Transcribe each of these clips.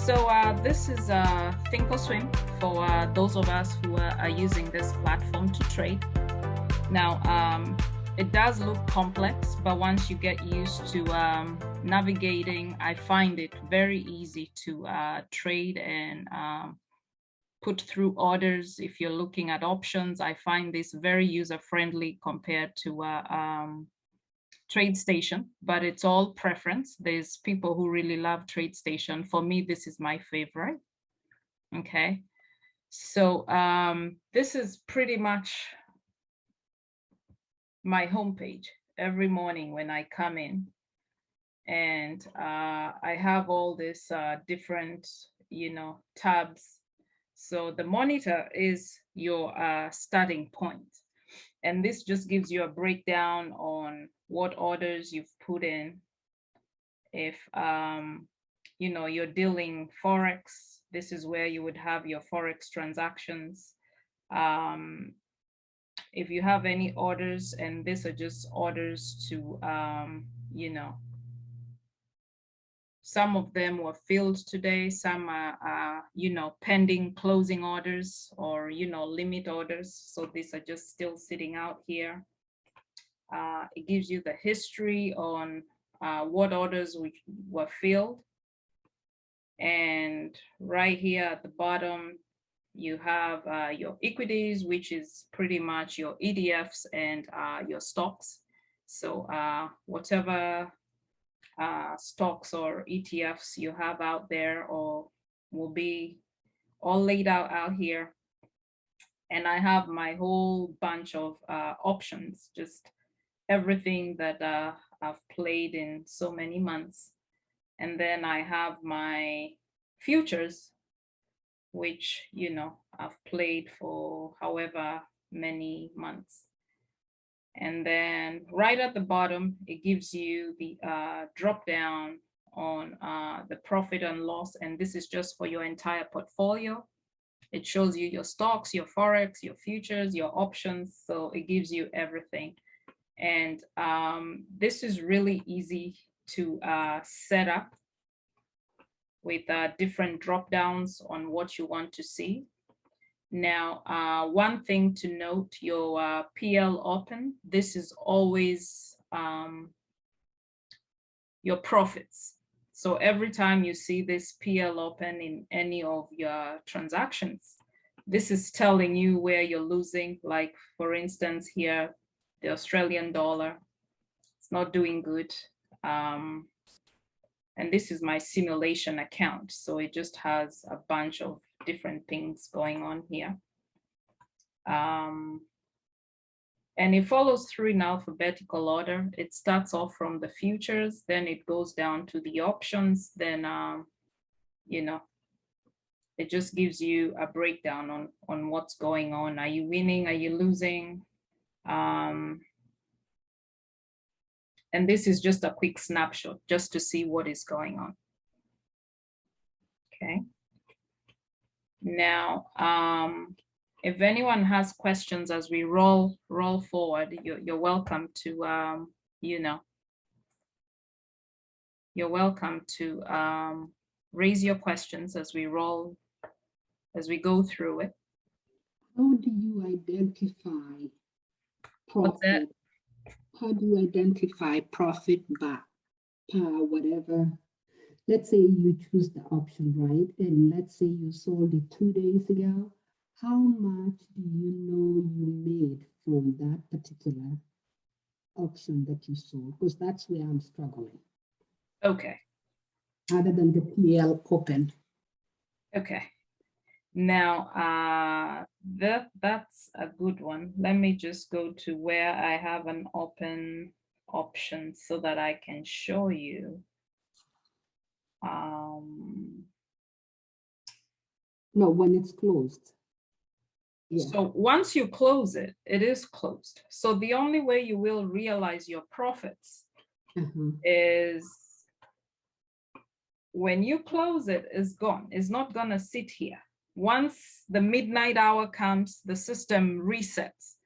This is ThinkorSwim for those of us who are using this platform to trade. Now, it does look complex, but once you get used to navigating, I find it very easy to trade and put through orders. If you're looking at options, I find this very user-friendly compared to TradeStation, but it's all preference. There's people who really love TradeStation. For me, this is my favorite. Okay, so this is pretty much my homepage every morning when I come in, and I have all this different, tabs. So the monitor is your starting point, and this just gives you a breakdown on what orders you've put in. If you're dealing forex, this is where you would have your forex transactions. If you have any orders, and these are just orders to some of them were filled today, some are pending closing orders or limit orders, so these are just still sitting out here. It gives you the history on what orders were filled, and right here at the bottom you have your equities, which is pretty much your ETFs and your stocks. So whatever stocks or ETFs you have out there or will be all laid out here. And I have my whole bunch of options, just everything that I've played in so many months. And then I have my futures, which I've played for however many months. And then right at the bottom, it gives you the drop down on the profit and loss. And this is just for your entire portfolio. It shows you your stocks, your forex, your futures, your options. So it gives you everything. And this is really easy to set up with different drop downs on what you want to see. Now, one thing to note, your PL open, this is always your profits. So every time you see this PL open in any of your transactions, this is telling you where you're losing. Like, for instance, here, the Australian dollar, it's not doing good. And this is my simulation account. So it just has a bunch of different things going on here. And it follows through in alphabetical order. It starts off from the futures, then it goes down to the options, then, it just gives you a breakdown on what's going on. Are you winning? Are you losing? And this is just a quick snapshot just to see what is going on. Okay. Now, if anyone has questions as we roll forward, you're welcome to, you're welcome to raise your questions as we go through it. How do you identify profit? How do you identify profit by whatever? Let's say you choose the option, right? And let's say you sold it 2 days ago. How much do you know you made from that particular option that you sold? Because that's where I'm struggling. Okay. Other than the PL open. Okay. Now, that's a good one. Let me just go to where I have an open option so that I can show you. No, when it's closed. Yeah. So once you close it, it is closed. So the only way you will realize your profits is when you close it, it's gone. It's not gonna sit here. Once the midnight hour comes, the system resets.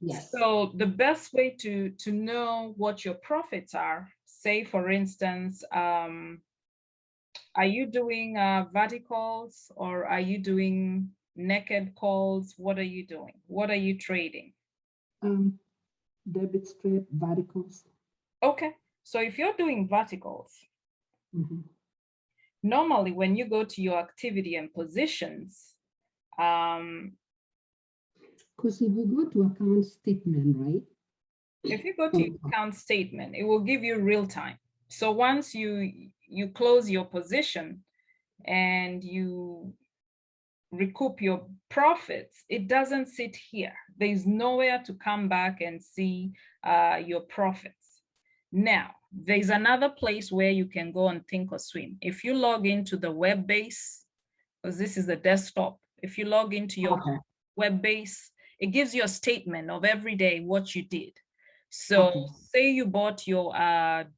Yes. So the best way to know what your profits are, say for instance, Are you doing verticals or are you doing naked calls? What are you doing? What are you trading? Debit strip, verticals. Okay, so if you're doing verticals, normally when you go to your activity and positions, because if you go to account statement, right? If you go to your account statement, it will give you real time. So once you close your position and you recoup your profits, it doesn't sit here. There's nowhere to come back and see your profits. Now, there's another place where you can go on ThinkorSwim. If you log into the web base, because this is the desktop, if you log into your web base, it gives you a statement of every day what you did. So say you bought your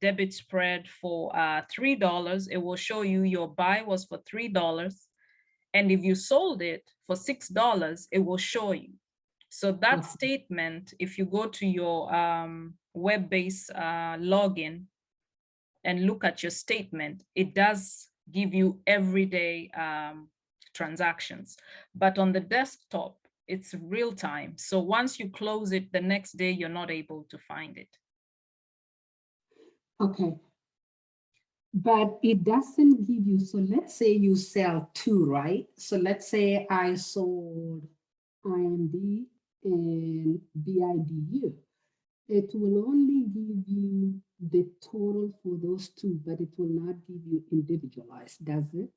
debit spread for $3, it will show you your buy was for $3. And if you sold it for $6, it will show you. So that statement, if you go to your web-based login and look at your statement, it does give you everyday transactions. But on the desktop, it's real time. So once you close it, the next day, you're not able to find it. Okay. But it doesn't give you, so let's say you sell two, right? So let's say I sold IMD and BIDU. It will only give you the total for those two, but it will not give you individualized, does it?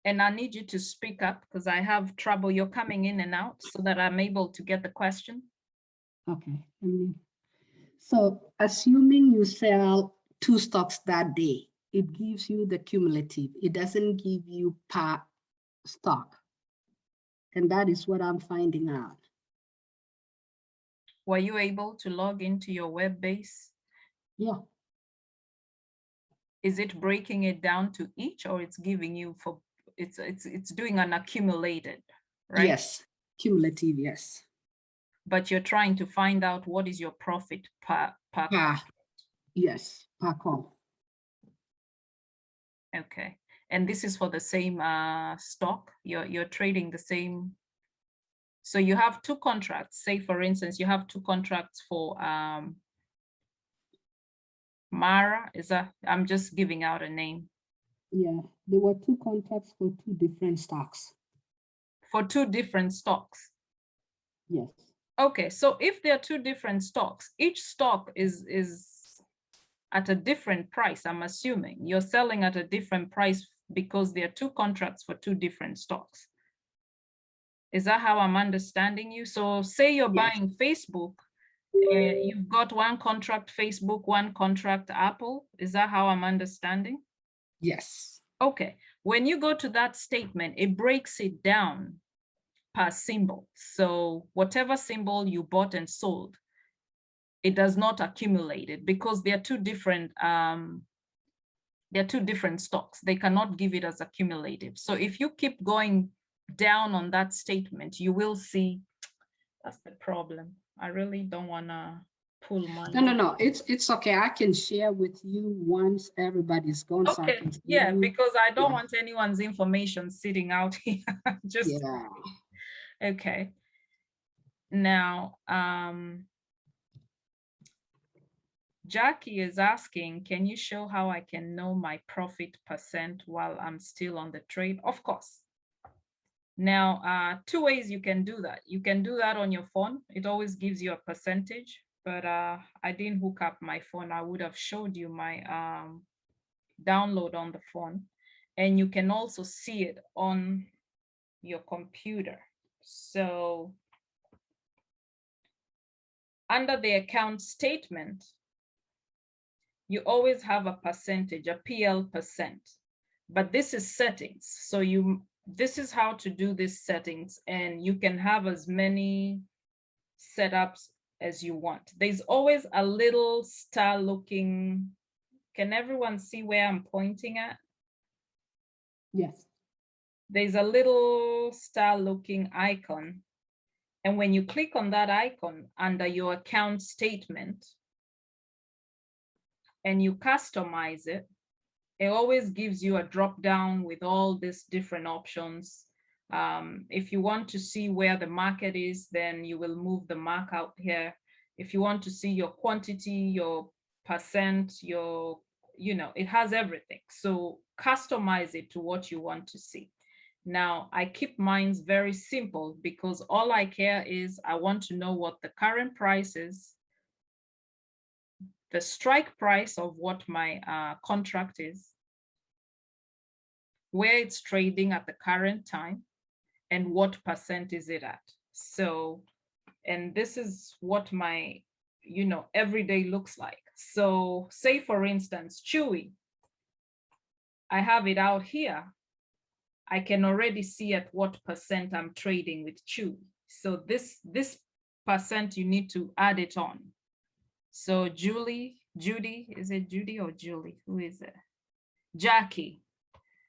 And I need you to speak up because I have trouble. You're coming in and out so that I'm able to get the question. Okay. So assuming you sell two stocks that day, it gives you the cumulative. It doesn't give you per stock. And that is what I'm finding out. Were you able to log into your web base? Yeah. Is it breaking it down to each, or it's giving you for it's doing an accumulated, right? Yes, cumulative, yes. But you're trying to find out what is your profit per yes, per call. Okay. And this is for the same stock. You're trading the same. So you have two contracts. Say for instance, you have two contracts for Mara. Is that, I'm just giving out a name. Yeah, there were two contracts for two different stocks. For two different stocks. Yes. Okay, so if there are two different stocks, each stock is at a different price. I'm assuming you're selling at a different price because there are two contracts for two different stocks. Is that how I'm understanding you? So say you're buying Facebook, you've got one contract Facebook, one contract Apple. Is that how I'm understanding? Yes. Okay. When you go to that statement, it breaks it down per symbol. So whatever symbol you bought and sold, it does not accumulate it because they're two different stocks. They cannot give it as accumulative. So if you keep going down on that statement, you will see that's the problem. I really don't want to pull money. No. It's okay. I can share with you once everybody's gone. Okay. So yeah, because I don't want anyone's information sitting out here. Just okay. Now, Jackie is asking, can you show how I can know my profit percent while I'm still on the trade? Of course. Now, two ways you can do that. You can do that on your phone. It always gives you a percentage, but I didn't hook up my phone. I would have showed you my download on the phone. And you can also see it on your computer. So under the account statement, you always have a percentage, a PL percent, but this is settings. So this is how to do these settings, and you can have as many setups as you want. There's always a little star looking. Can everyone see where I'm pointing at? Yes. There's a little star looking icon. And when you click on that icon under your account statement, and you customize it, it always gives you a drop down with all these different options. If you want to see where the market is, then you will move the mark out here. If you want to see your quantity, your percent, your, it has everything. So customize it to what you want to see. Now, I keep mine very simple because all I care is I want to know what the current price is, the strike price of what my contract is, where it's trading at the current time, and what percent is it at. So, and this is what my, everyday looks like. So say for instance, Chewy, I have it out here. I can already see at what percent I'm trading with Chewy. So this percent, you need to add it on. So Judy, is it Judy or Julie? Who is it? Jackie,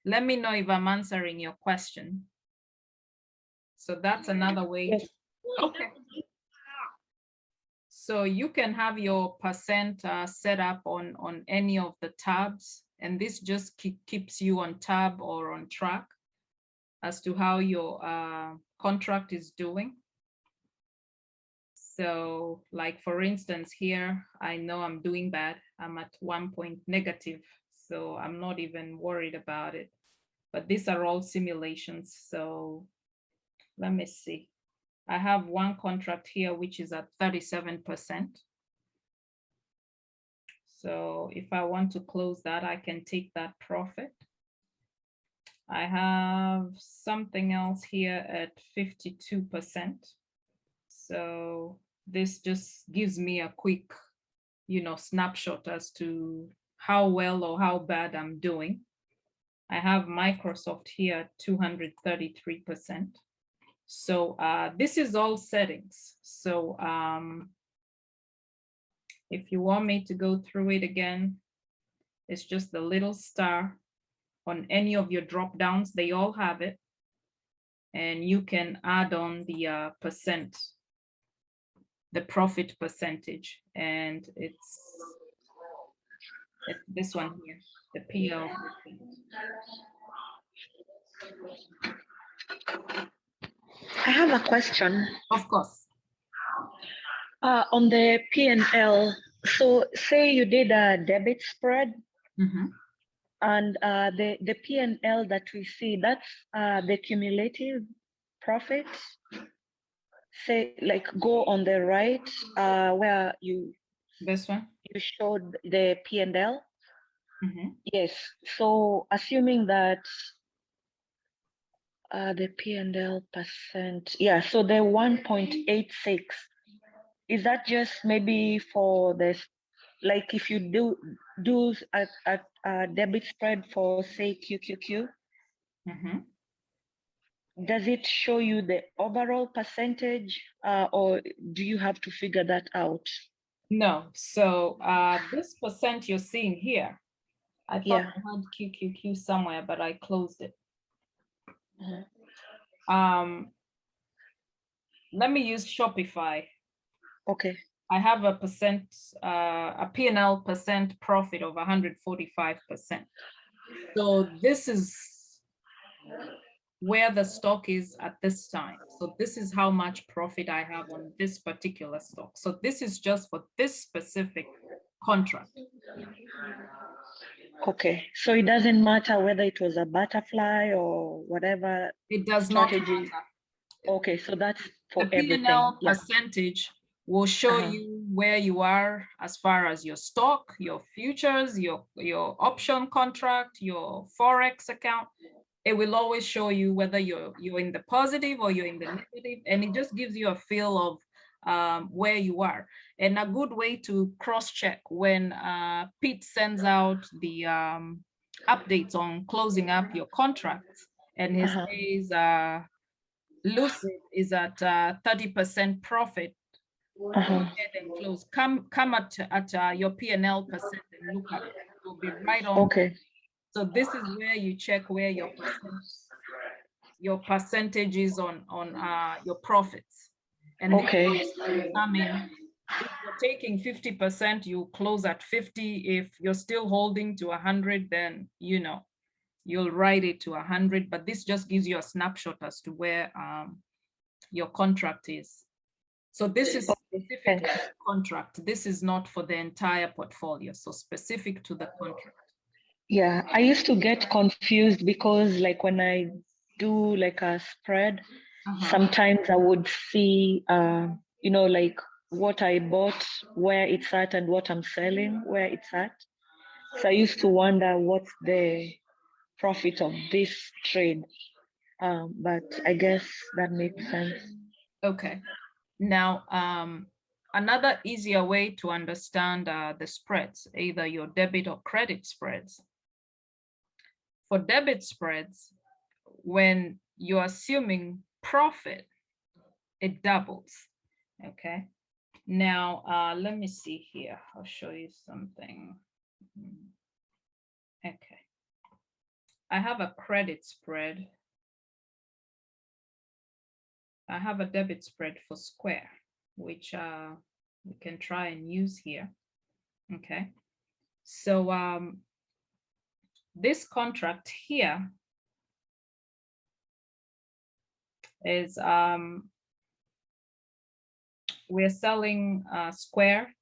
let me know if I'm answering your question. So that's another way. Yes. Okay. So you can have your percent set up on any of the tabs, and this just keeps you on tab or on track as to how your contract is doing. So like, for instance, here, I know I'm doing bad. I'm at 1 point negative, so I'm not even worried about it. But these are all simulations. So let me see. I have one contract here, which is at 37%. So if I want to close that, I can take that profit. I have something else here at 52%. So this just gives me a quick, snapshot as to how well or how bad I'm doing. I have Microsoft here at 233%. So this is all settings. So if you want me to go through it again, it's just the little star on any of your drop downs. They all have it. And you can add on the percent, the profit percentage. And it's this one here, the PL. I have a question. Of course. On the P&L, so say you did a debit spread, and the P&L that we see, that's the cumulative profits. Say, like, go on the right, where you This one? You showed the P&L. Yes. So assuming that the P&L percent, yeah. So the 1.86, is that just maybe for this, like if you do a debit spread for, say, QQQ, does it show you the overall percentage, or do you have to figure that out? No. So this percent you're seeing here, I thought I had QQQ somewhere, but I closed it. Let me use Shopify. Okay. I have a P&L percent profit of 145%. So this is where the stock is at this time. So this is how much profit I have on this particular stock. So this is just for this specific contract. Okay, so it doesn't matter whether it was a butterfly or whatever. It does not matter. Okay, so that's for the everything. P&L percentage will show you where you are as far as your stock, your futures, your option contract, your Forex account. It will always show you whether you're in the positive or you're in the negative, and it just gives you a feel of where you are. And a good way to cross-check when Pete sends out the updates on closing up your contracts, and he says Lucid is at 30% profit. Go ahead and close. Come at your P&L percent and look at it. It will be right on. Okay. So this is where you check where your percentage is on your profits. And this determine if the taking 50%, you close at 50. If you're still holding to 100, then, you know, you'll write it to 100, but this just gives you a snapshot as to where your contract is. So this is specific to the contract. This is not for the entire portfolio, so specific to the contract. Yeah, I used to get confused because like when I do like a spread, sometimes I would see, you know, like what I bought, where it's at, and what I'm selling, where it's at. So I used to wonder what's the profit of this trade. But I guess that makes sense. Okay. Now, another easier way to understand the spreads, either your debit or credit spreads. For debit spreads, when you're assuming profit, it doubles. Okay. Now, let me see here. I'll show you something. Okay. I have a credit spread. I have a debit spread for Square, which we can try and use here. Okay. So this contract here is we're selling Square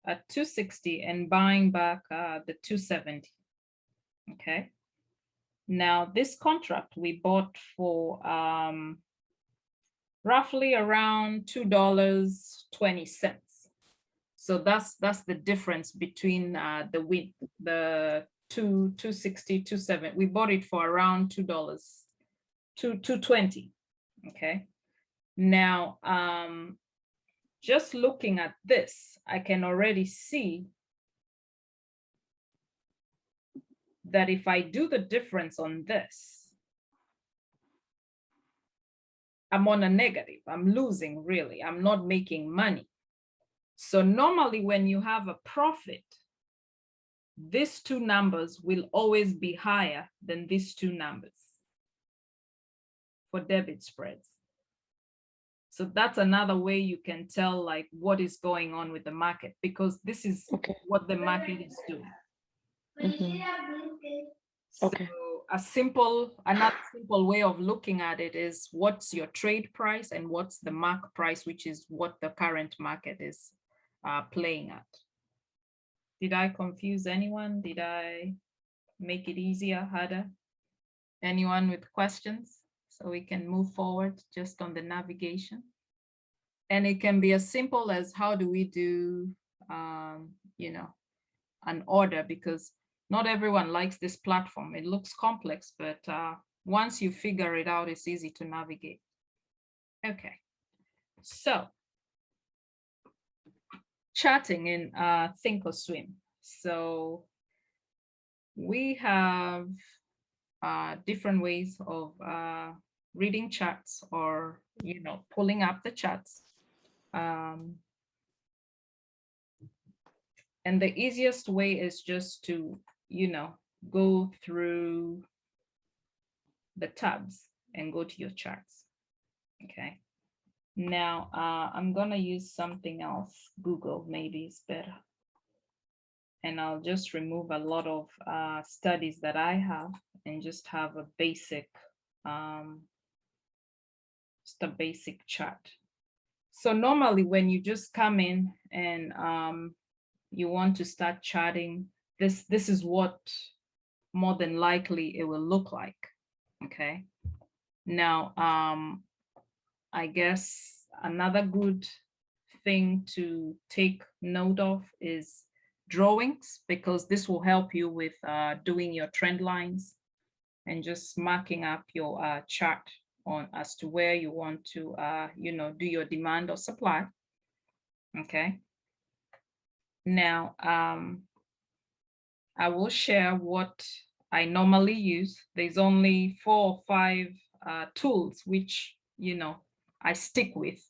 at 260 and buying back the 270. Okay. Now this contract we bought for roughly around $2.20. So that's the difference between the 260, 270. We bought it for around $2.20. Okay. Now, just looking at this, I can already see that if I do the difference on this, I'm on a negative. I'm losing, really. I'm not making money. So normally when you have a profit, these two numbers will always be higher than these two numbers for debit spreads. So that's another way you can tell like what is going on with the market, because this is what the market is doing. Okay. So another simple way of looking at it is what's your trade price and what's the mark price, which is what the current market is playing at. Did I confuse anyone? Did I make it easier, harder? Anyone with questions? So we can move forward just on the navigation. And it can be as simple as how do we do, you know, an order, because not everyone likes this platform. It looks complex, but once you figure it out, it's easy to navigate. Okay, so charting in ThinkorSwim. So we have different ways of reading charts, or, you know, pulling up the charts. And the easiest way is just to, you know, go through the tabs and go to your charts. Okay. Now, I'm gonna use something else. Google maybe is better. And I'll just remove a lot of studies that I have and just have a basic, just a basic chart. So normally when you just come in and you want to start charting, this is what more than likely it will look like. Okay. Now, I guess another good thing to take note of is drawings, because this will help you with doing your trend lines and just marking up your chart on as to where you want to, you know, do your demand or supply. Okay. Now, I will share what I normally use. There's only 4 or 5 tools which, you know, I stick with.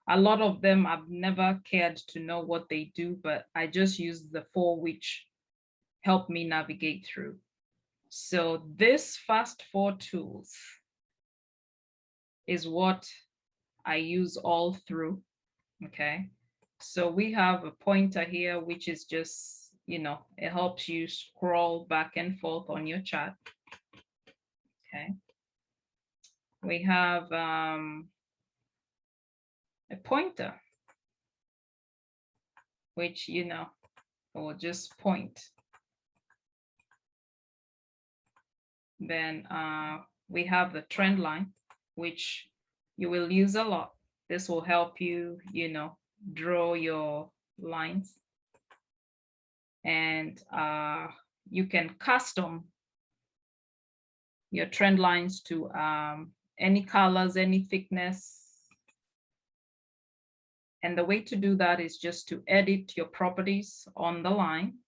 A lot of them I've never cared to know what they do, but I just use the 4 which help me navigate through. So this first 4 tools is what I use all through. Okay. So we have a pointer here, which is just, you know, it helps you scroll back and forth on your chart. Okay. We have a pointer, which, you know, will just point. Then we have the trend line, which you will use a lot. This will help you, you know, draw your lines. And you can custom your trend lines to any colors, any thickness. And the way to do that is just to edit your properties on the line.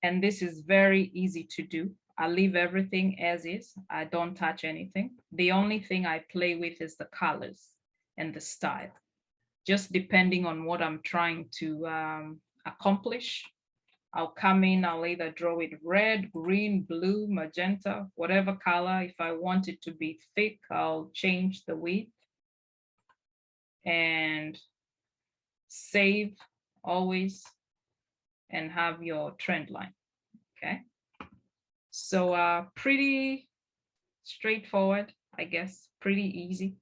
And this is very easy to do. I leave everything as is. I don't touch anything. The only thing I play with is the colors and the style, just depending on what I'm trying to accomplish. I'll come in, I'll either draw it red, green, blue, magenta, whatever color. If I want it to be thick, I'll change the width and save always and have your trend line. Okay. So pretty straightforward, I guess, pretty easy.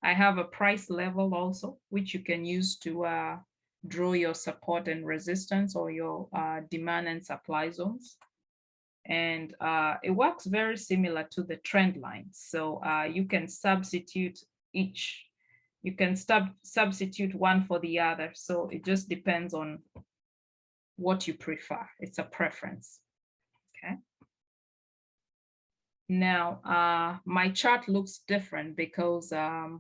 I have a price level also, which you can use to draw your support and resistance or your demand and supply zones. And it works very similar to the trend line. So you can substitute each. You can substitute one for the other. So it just depends on what you prefer. It's a preference. Okay. Now, my chart looks different because I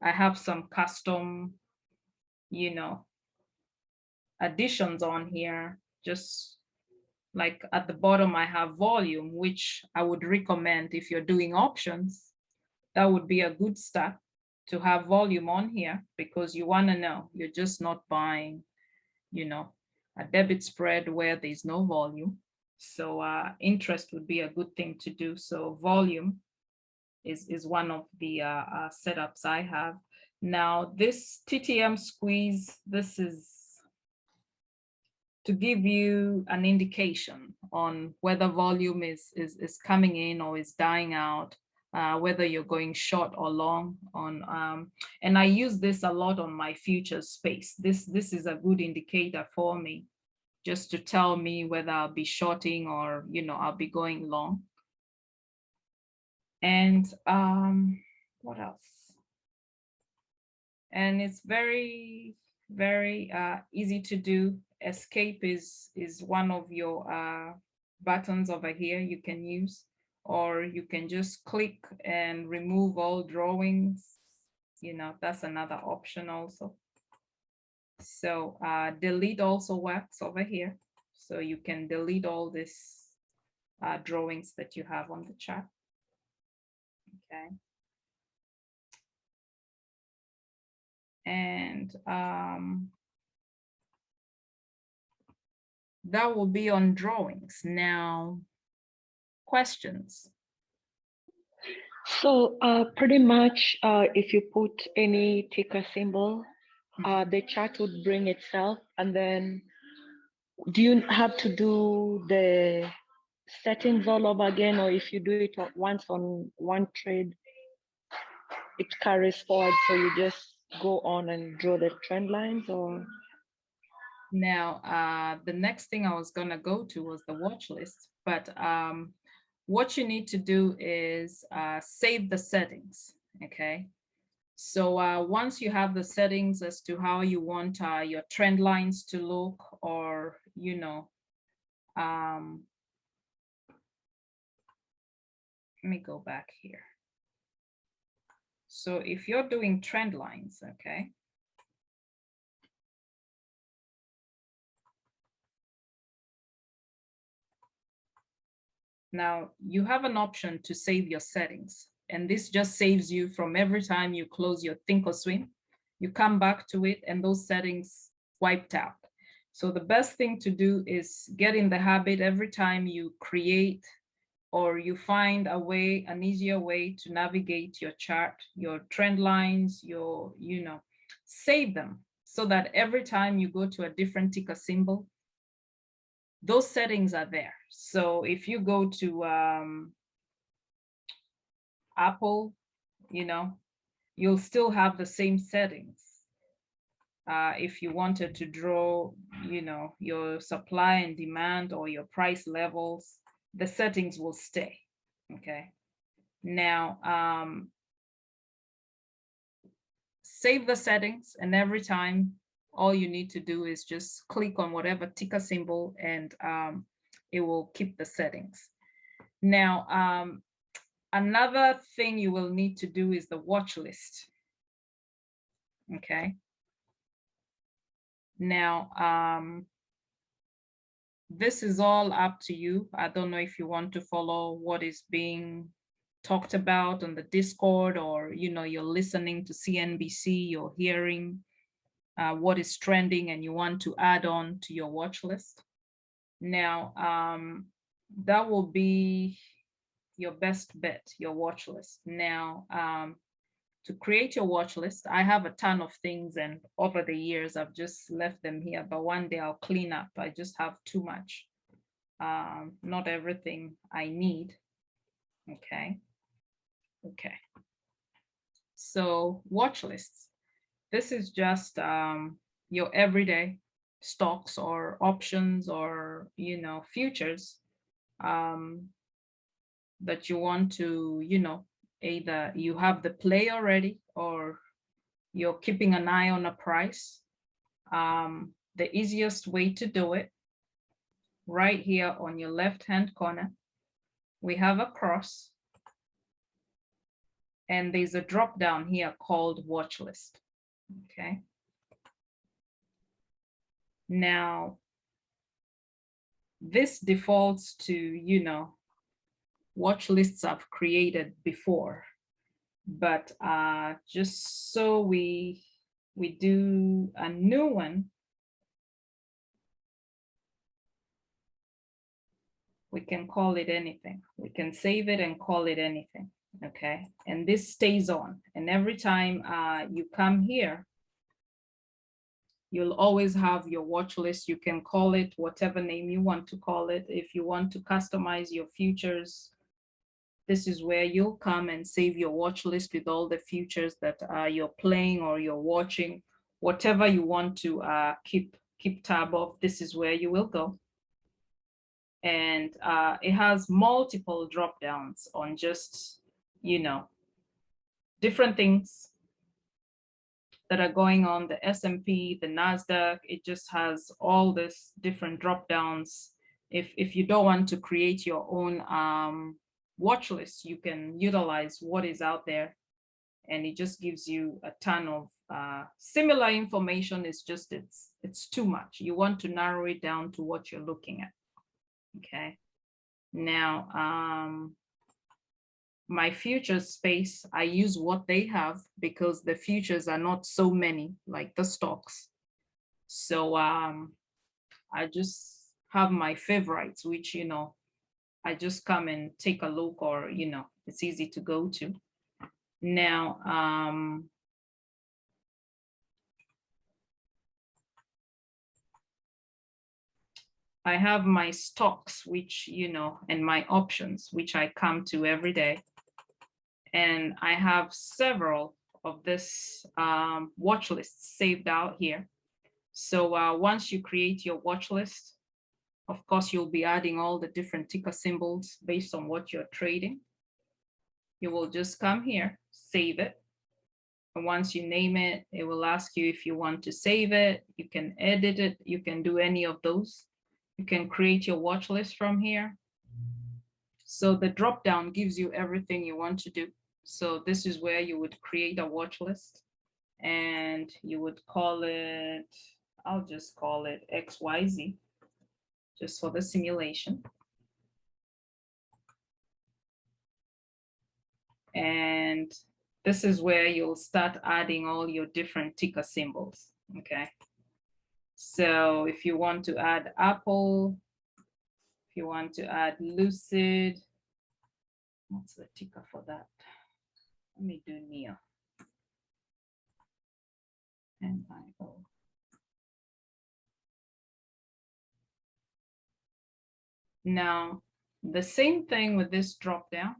have some custom, you know, additions on here. Just like at the bottom, I have volume, which I would recommend if you're doing options. That would be a good start to have volume on here, because you want to know you're just not buying, you know, a debit spread where there's no volume. So interest would be a good thing to do. So volume is one of the setups I have. Now this TTM squeeze, this is to give you an indication on whether volume is coming in or is dying out, whether you're going short or long on, and I use this a lot on my futures space. This is a good indicator for me, just to tell me whether I'll be shorting or, you know, I'll be going long. And what else? And it's very, very easy to do. Escape is one of your buttons over here you can use, or you can just click and remove all drawings. You know, that's another option also. So delete also works over here. So you can delete all these drawings that you have on the chart. Okay. And that will be on drawings. Now, questions? So pretty much if you put any ticker symbol, the chart would bring itself. And then do you have to do the settings all over again, or if you do it once on one trade, it carries forward, so you just go on and draw the trend lines? Or now the next thing I was gonna go to was the watch list, but what you need to do is save the settings. Okay, so once you have the settings as to how you want your trend lines to look, or, you know, let me go back here. So if you're doing trend lines, okay, now you have an option to save your settings, and this just saves you from every time you close your ThinkorSwim, you come back to it and those settings wiped out. So the best thing to do is get in the habit every time you create or you find a way, an easier way to navigate your chart, your trend lines, your, you know, save them. so that every time you go to a different ticker symbol, those settings are there. So if you go to Apple, you'll still have the same settings. If you wanted to draw, your supply and demand or your price levels, the settings will stay. Okay. Now, save the settings, and every time, all you need to do is just click on whatever ticker symbol, and it will keep the settings. Now, another thing you will need to do is the watch list. Okay. Now, this is all up to you. I don't know if you want to follow what is being talked about on the Discord, or you're listening to CNBC, you're hearing what is trending, and you want to add on to your watch list. Now, that will be your best bet, your watch list. Now, to create your watch list, I have a ton of things, and over the years I've just left them here, but one day I'll clean up. I just have too much, not everything I need. Okay. So watch lists, this is just your everyday stocks or options or futures that you want to either you have the play already, or you're keeping an eye on a price. The easiest way to do it, right here on your left hand corner, we have a cross, and there's a drop down here called watch list. Okay. Now, this defaults to watch lists I've created before, but just so we do a new one, we can call it anything. We can save it and call it anything. Okay, and this stays on, and every time you come here, you'll always have your watch list. You can call it whatever name you want to call it. If you want to customize your futures, this is where you'll come and save your watch list with all the futures that you're playing or you're watching. Whatever you want to keep tab of, this is where you will go. And it has multiple drop downs on just different things that are going on, the S&P, the NASDAQ. It just has all this different drop downs. If you don't want to create your own watch list, you can utilize what is out there, and it just gives you a ton of similar information. It's just it's too much. You want to narrow it down to what you're looking at. Okay. Now, my futures space, I use what they have because the futures are not so many like the stocks. So I just have my favorites, which I just come and take a look, or it's easy to go to. Now, I have my stocks, which and my options, which I come to every day. And I have several of this watch lists saved out here. So once you create your watch list, of course, you'll be adding all the different ticker symbols based on what you're trading. You will just come here, save it. And once you name it, it will ask you if you want to save it. You can edit it. You can do any of those. You can create your watch list from here. So the drop down gives you everything you want to do. So this is where you would create a watch list, and you would call it, I'll just call it XYZ, just for the simulation. And this is where you'll start adding all your different ticker symbols. Okay. So if you want to add Apple, if you want to add Lucid, what's the ticker for that? Let me do NEO. NIO. Now, the same thing with this drop down.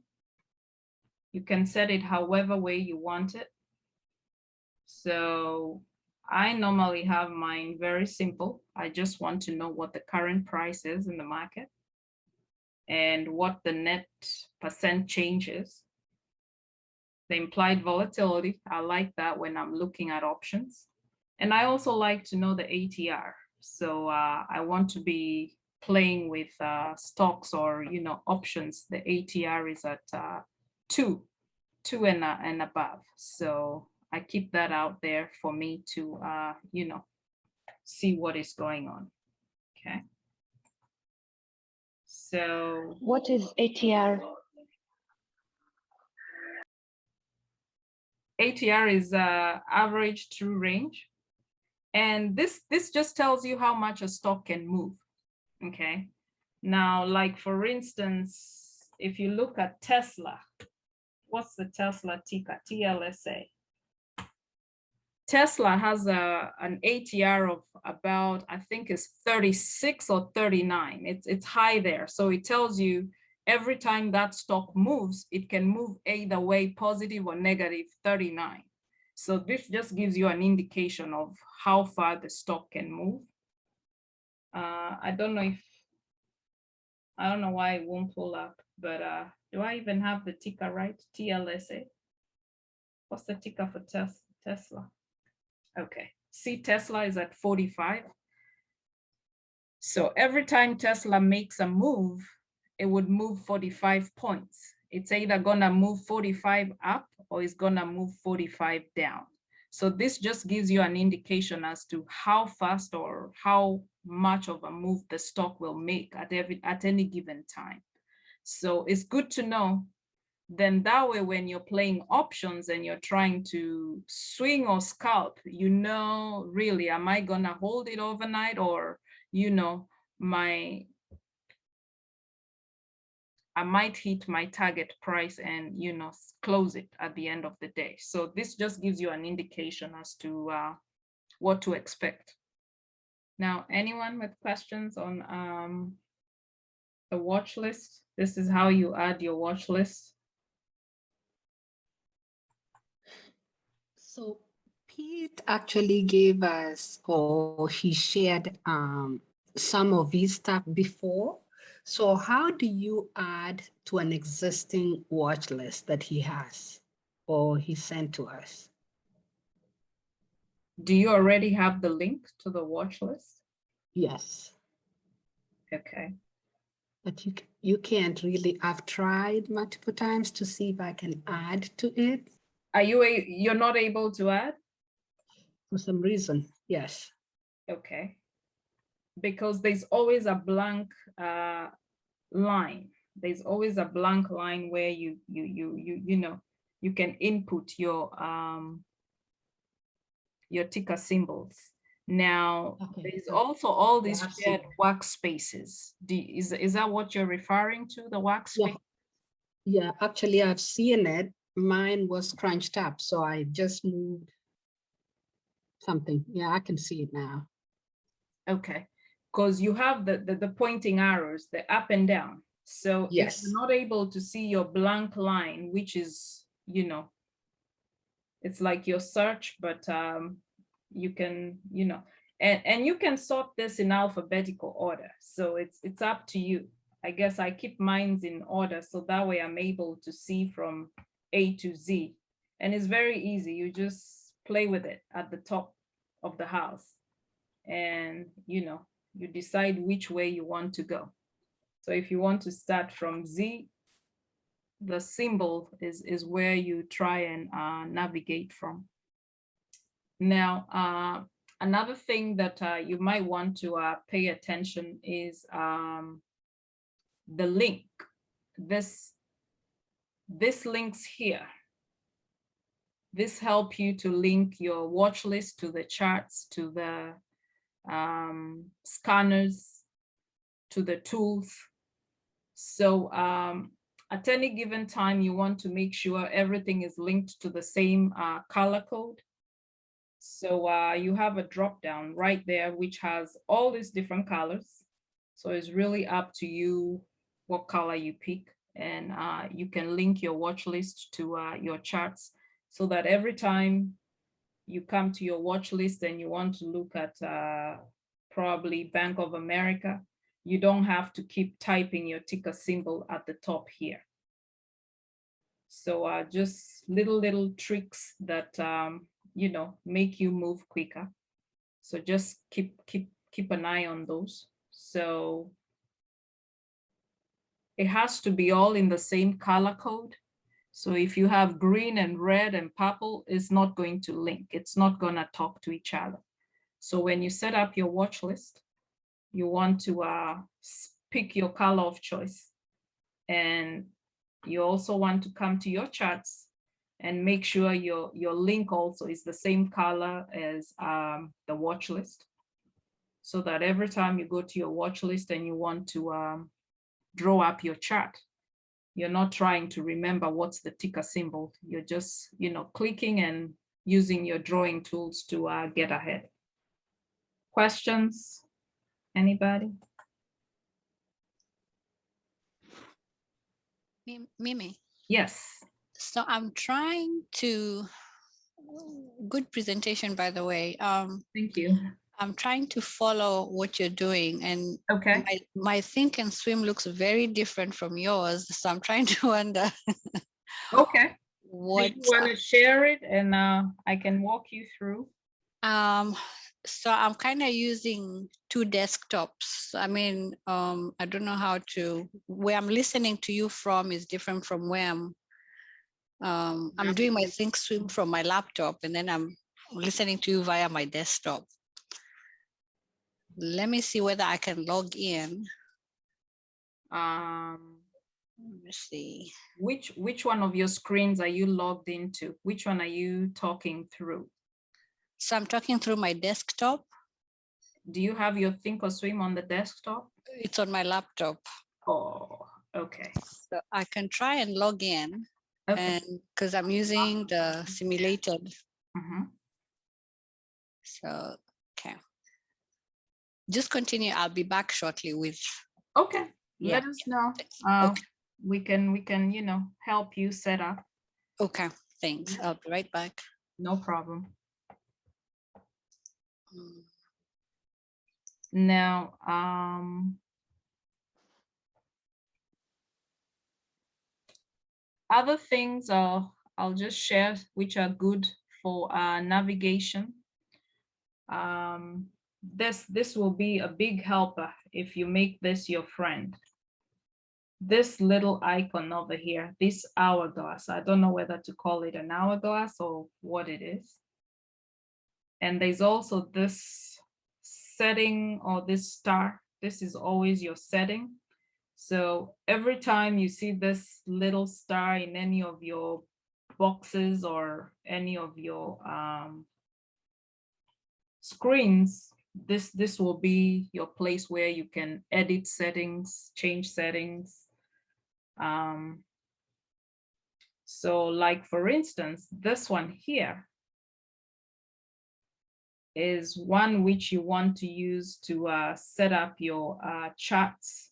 You can set it however way you want it. So I normally have mine very simple. I just want to know what the current price is in the market and what the net percent change is. The implied volatility, I like that when I'm looking at options. And I also like to know the ATR. So I want to be playing with stocks or, options. The ATR is at 2 and above. So I keep that out there for me to, see what is going on. Okay. So what is ATR? ATR is average true range. And this just tells you how much a stock can move. Okay. Now, like for instance, if you look at Tesla, what's the Tesla ticker? TLSA. Tesla has an ATR of about, I think it's 36 or 39. It's high there. So it tells you every time that stock moves, it can move either way, positive or negative 39. So this just gives you an indication of how far the stock can move. I don't know why it won't pull up, but do I even have the ticker right? TLSA. What's the ticker for Tesla? Okay, see, Tesla is at 45. So every time Tesla makes a move, it would move 45 points. It's either gonna move 45 up or it's gonna move 45 down. So this just gives you an indication as to how fast or how much of a move the stock will make at any given time. So it's good to know. Then that way, when you're playing options and you're trying to swing or scalp, really, am I gonna hold it overnight, or I might hit my target price and close it at the end of the day. So this just gives you an indication as to what to expect. Now, anyone with questions on the watch list? This is how you add your watch list. So Pete actually gave us, or he shared some of his stuff before. So how do you add to an existing watch list that he has or he sent to us? Do you already have the link to the watch list? Yes. Okay. But you can't really, I've tried multiple times to see if I can add to it. You're not able to add? For some reason, yes. Okay. Because there's always a blank line. There's always a blank line where you can input your ticker symbols. Now, okay. There's also all these shared workspaces. Is that what you're referring to, the workspace? Yeah, actually, I've seen it. Mine was crunched up, so I just moved something. Yeah, I can see it now. Okay, because you have the pointing arrows, the up and down. So yes, if you're not able to see your blank line, which is, it's like your search, but you can, and you can sort this in alphabetical order. So it's up to you. I guess I keep mine in order, so that way I'm able to see from A to Z. And it's very easy. You just play with it at the top of the house. And, you decide which way you want to go. So if you want to start from Z, the symbol is where you try and navigate from. Now, another thing that you might want to pay attention is the link. This links here. This helps you to link your watch list to the charts, to the scanners, to the tools. So at any given time, you want to make sure everything is linked to the same color code. So you have a drop down right there, which has all these different colors. So it's really up to you what color you pick, and you can link your watch list to your charts, so that every time you come to your watch list and you want to look at probably Bank of America, you don't have to keep typing your ticker symbol at the top here. So just little tricks that you know, make you move quicker. So just keep an eye on those. So it has to be all in the same color code. So if you have green and red and purple, it's not going to link. It's not going to talk to each other. So when you set up your watch list, you want to pick your color of choice. And you also want to come to your charts and make sure your link also is the same color as the watch list, so that every time you go to your watch list and you want to draw up your chart, you're not trying to remember what's the ticker symbol. You're just, you know, clicking and using your drawing tools to get ahead. Questions? Anybody? Mimi. Yes. So I'm trying to, good presentation, by the way. Thank you. I'm trying to follow what you're doing, and okay, my ThinkorSwim looks very different from yours. So I'm trying to wonder. Okay. What do you want to share it, and I can walk you through? So I'm kind of using two desktops. I mean, I don't know how to, where I'm listening to you from is different from where I'm doing my ThinkorSwim from my laptop, and then I'm listening to you via my desktop. Let me see whether I can log in. Let me see. Which one of your screens are you logged into? Which one are you talking through? So I'm talking through my desktop. Do you have your ThinkorSwim on the desktop? It's on my laptop. Oh, okay. So I can try and log in, okay. And because I'm using the simulated. So, okay. Just continue. I'll be back shortly with. Okay. Yeah. Let us know. Okay. We can, you know, help you set up. Okay. Thanks. I'll be right back. No problem. Now, other things I'll just share, which are good for navigation. This will be a big helper if you make this your friend. This little icon over here, this hourglass, I don't know whether to call it an hourglass or what it is. And there's also this setting, or this star. This is always your setting. So every time you see this little star in any of your boxes or any of your screens, this will be your place where you can edit settings, change settings. So like, for instance, this one here is one which you want to use to set up your charts,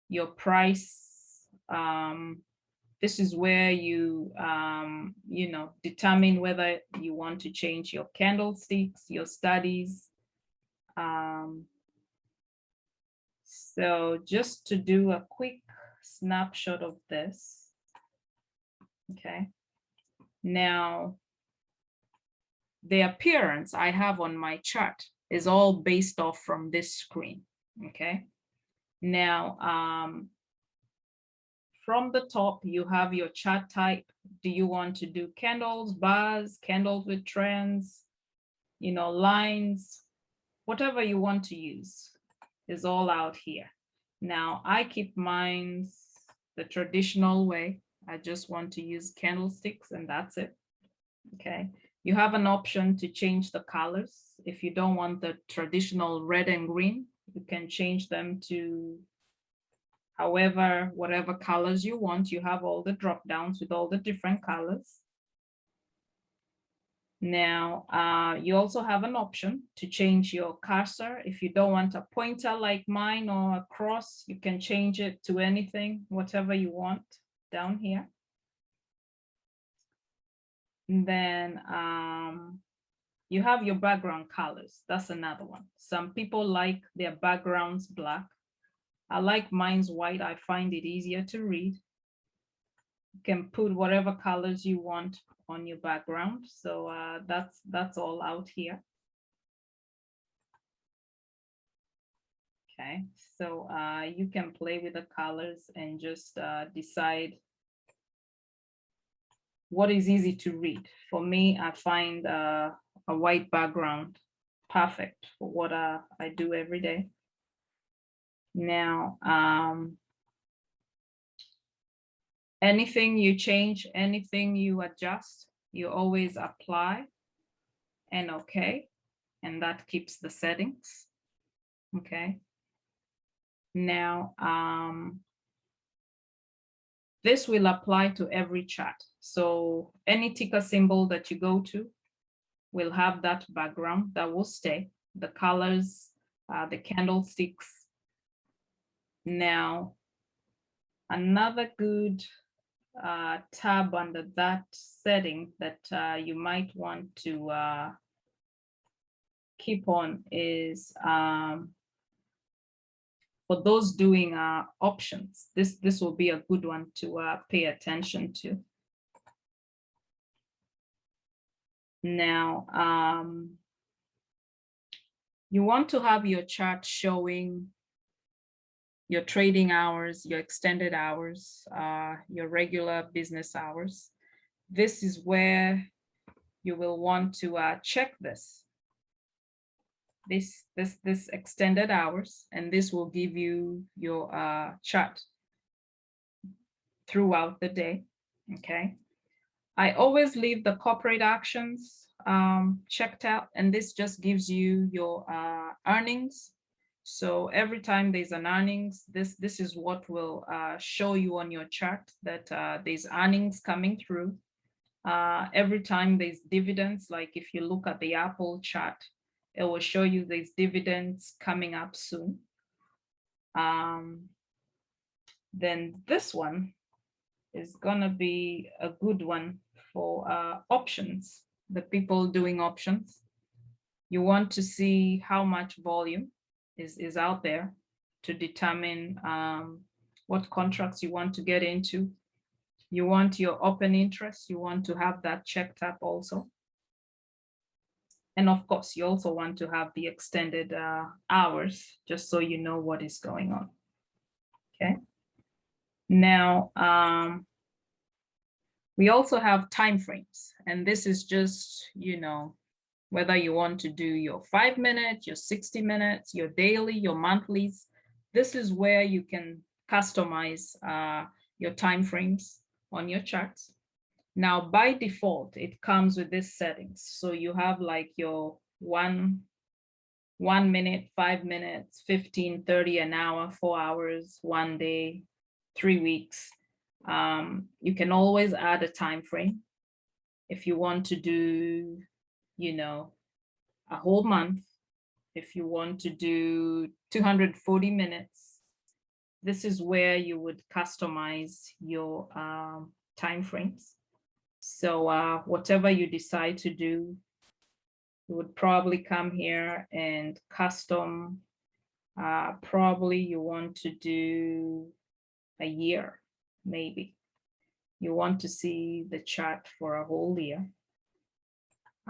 your price. This is where you, you know, determine whether you want to change your candlesticks, your studies. So just to do a quick snapshot of this. Okay. Now, the appearance I have on my chart is all based off from this screen. Okay. Now, from the top, you have your chart type. Do you want to do candles, bars, candles with trends, you know, lines, whatever you want to use is all out here. Now, I keep mine the traditional way. I just want to use candlesticks, and that's it. Okay. You have an option to change the colors. If you don't want the traditional red and green, you can change them to however, whatever colors you want. You have all the drop downs with all the different colors. Now, you also have an option to change your cursor. If you don't want a pointer like mine or a cross, you can change it to anything, whatever you want down here. And then you have your background colors. That's another one. Some people like their backgrounds black. I like mine's white. I find it easier to read. You can put whatever colors you want on your background. So that's all out here. Okay, so you can play with the colors and just decide what is easy to read. For me, I find a white background perfect for what I do every day. Now, anything you change, anything you adjust, you always apply and okay, and that keeps the settings. Okay. Now, this will apply to every chart. So any ticker symbol that you go to will have that background that will stay, the colors, the candlesticks. Now, another good tab under that setting that you might want to keep on is for those doing options. This will be a good one to pay attention to. Now, you want to have your chart showing your trading hours, your extended hours, your regular business hours. This is where you will want to check this extended hours, and this will give you your chart throughout the day. Okay. I always leave the corporate actions checked out, and this just gives you your earnings. So every time there's an earnings, this is what will show you on your chart that there's earnings coming through. Every time there's dividends, like if you look at the Apple chart, it will show you there's dividends coming up soon. Then this one is gonna be a good one for options, the people doing options. You want to see how much volume is out there to determine what contracts you want to get into. You want your open interest, you want to have that checked up also. And of course, you also want to have the extended hours, just so you know what is going on. Okay. Now, we also have timeframes, and this is just, you know, whether you want to do your 5 minutes, your 60 minutes, your daily, your monthlies. This is where you can customize your timeframes on your charts. Now, by default, it comes with these settings. So you have like your 1 minute, 5 minutes, 15, 30, an hour, 4 hours, 1 day, 3 weeks. You can always add a time frame. If you want to do, you know, a whole month, if you want to do 240 minutes, this is where you would customize your time frames. So whatever you decide to do, you would probably come here and custom. Probably you want to do a year, maybe. You want to see the chart for a whole year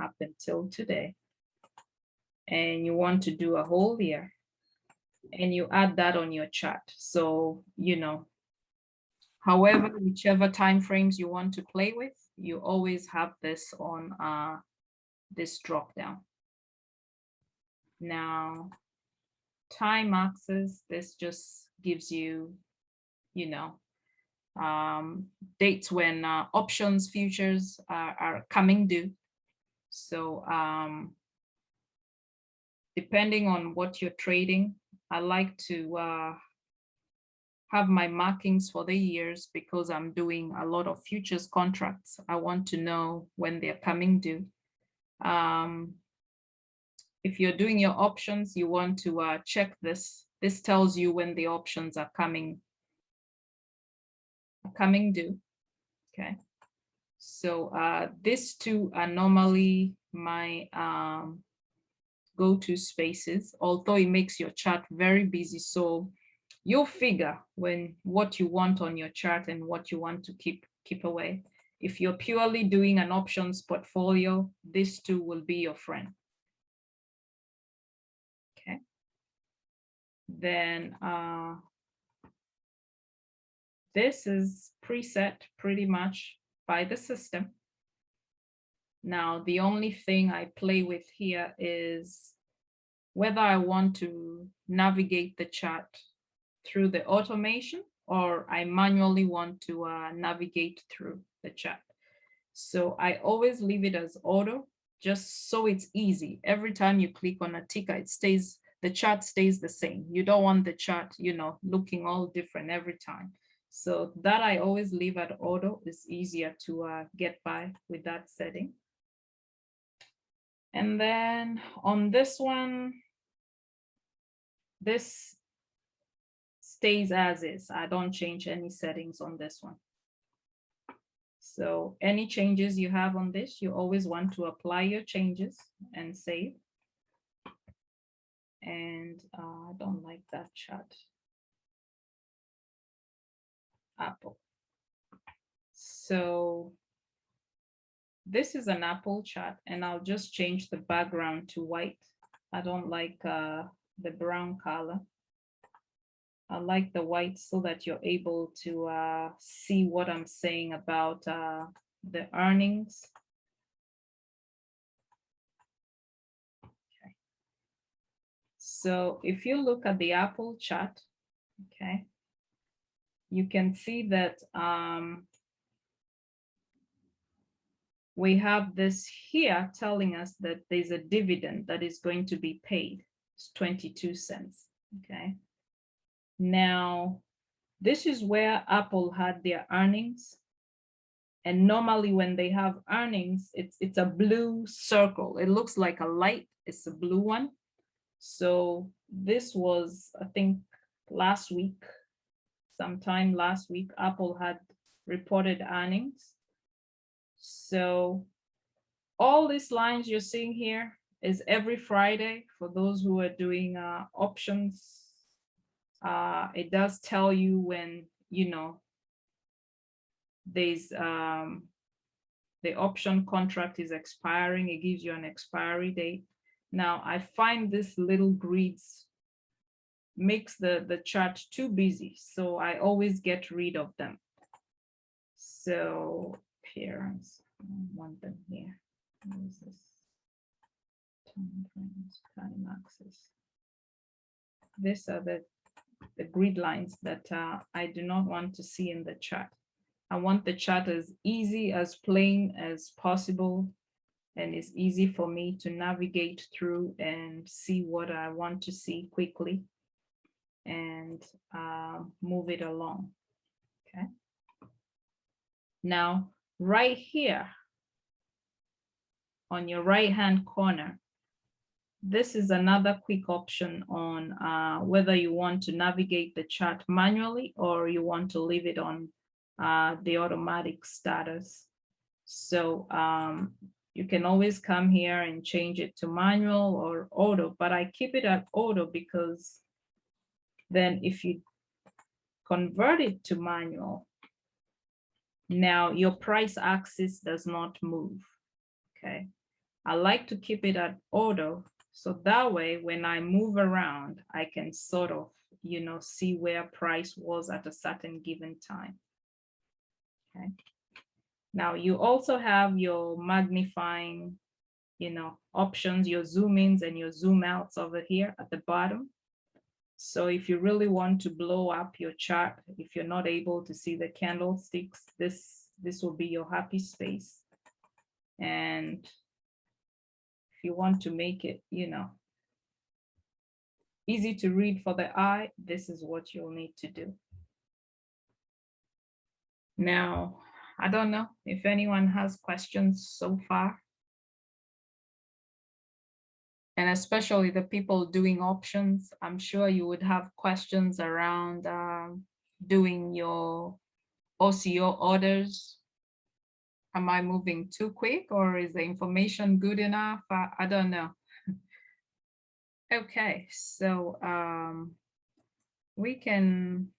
up until today. And you want to do a whole year, and you add that on your chart. So, you know, however, whichever time frames you want to play with, you always have this on this drop down. Now, time axis, this just gives you, you know, dates when options futures are coming due. So depending on what you're trading, I like to have my markings for the years because I'm doing a lot of futures contracts. I want to know when they're coming due. If you're doing your options, you want to check this. This tells you when the options are coming due. Okay. So these two are normally my go-to spaces, although it makes your chart very busy. So you'll figure when what you want on your chart and what you want to keep away. If you're purely doing an options portfolio, these two will be your friend. Okay. Then this is preset pretty much by the system. Now, the only thing I play with here is whether I want to navigate the chart through the automation or I manually want to navigate through the chart. So I always leave it as auto, just so it's easy. Every time you click on a ticker, the chart stays the same. You don't want the chart, looking all different every time. So that I always leave at auto. Is easier to get by with that setting. And then on this one, this stays as is. I don't change any settings on this one. So any changes you have on this, you always want to apply your changes and save. And I don't like that chart. Apple. So this is an Apple chart, and I'll just change the background to white. I don't like the brown color. I like the white so that you're able to see what I'm saying about the earnings. Okay. So if you look at the Apple chart, okay, you can see that we have this here telling us that there's a dividend that is going to be paid. It's 22 cents, okay? Now, this is where Apple had their earnings. And normally when they have earnings, it's a blue circle. It looks like a light, it's a blue one. So this was, I think, last week, sometime last week, Apple had reported earnings. So all these lines you're seeing here is every Friday for those who are doing options. It does tell you when, there's the option contract is expiring. It gives you an expiry date. Now, I find this little grids makes the chart too busy, so I always get rid of them. So appearance, I want them here. What is this? Time frames, time axis. These are the grid lines that I do not want to see in the chart. I want the chart as easy, as plain as possible, and it's easy for me to navigate through and see what I want to see quickly and move it along. Okay. Now, right here on your right-hand corner, this is another quick option on whether you want to navigate the chart manually or you want to leave it on the automatic status. So you can always come here and change it to manual or auto, but I keep it at auto because then if you convert it to manual, now your price axis does not move. Okay. I like to keep it at auto. So that way, when I move around, I can sort of, see where price was at a certain given time. Okay. Now you also have your magnifying, options, your zoom ins and your zoom outs over here at the bottom. So if you really want to blow up your chart, if you're not able to see the candlesticks, this will be your happy space. And if you want to make it, easy to read for the eye, this is what you'll need to do. Now, I don't know if anyone has questions so far. And especially the people doing options, I'm sure you would have questions around doing your OCO orders. Am I moving too quick, or is the information good enough? I don't know. Okay, so we can,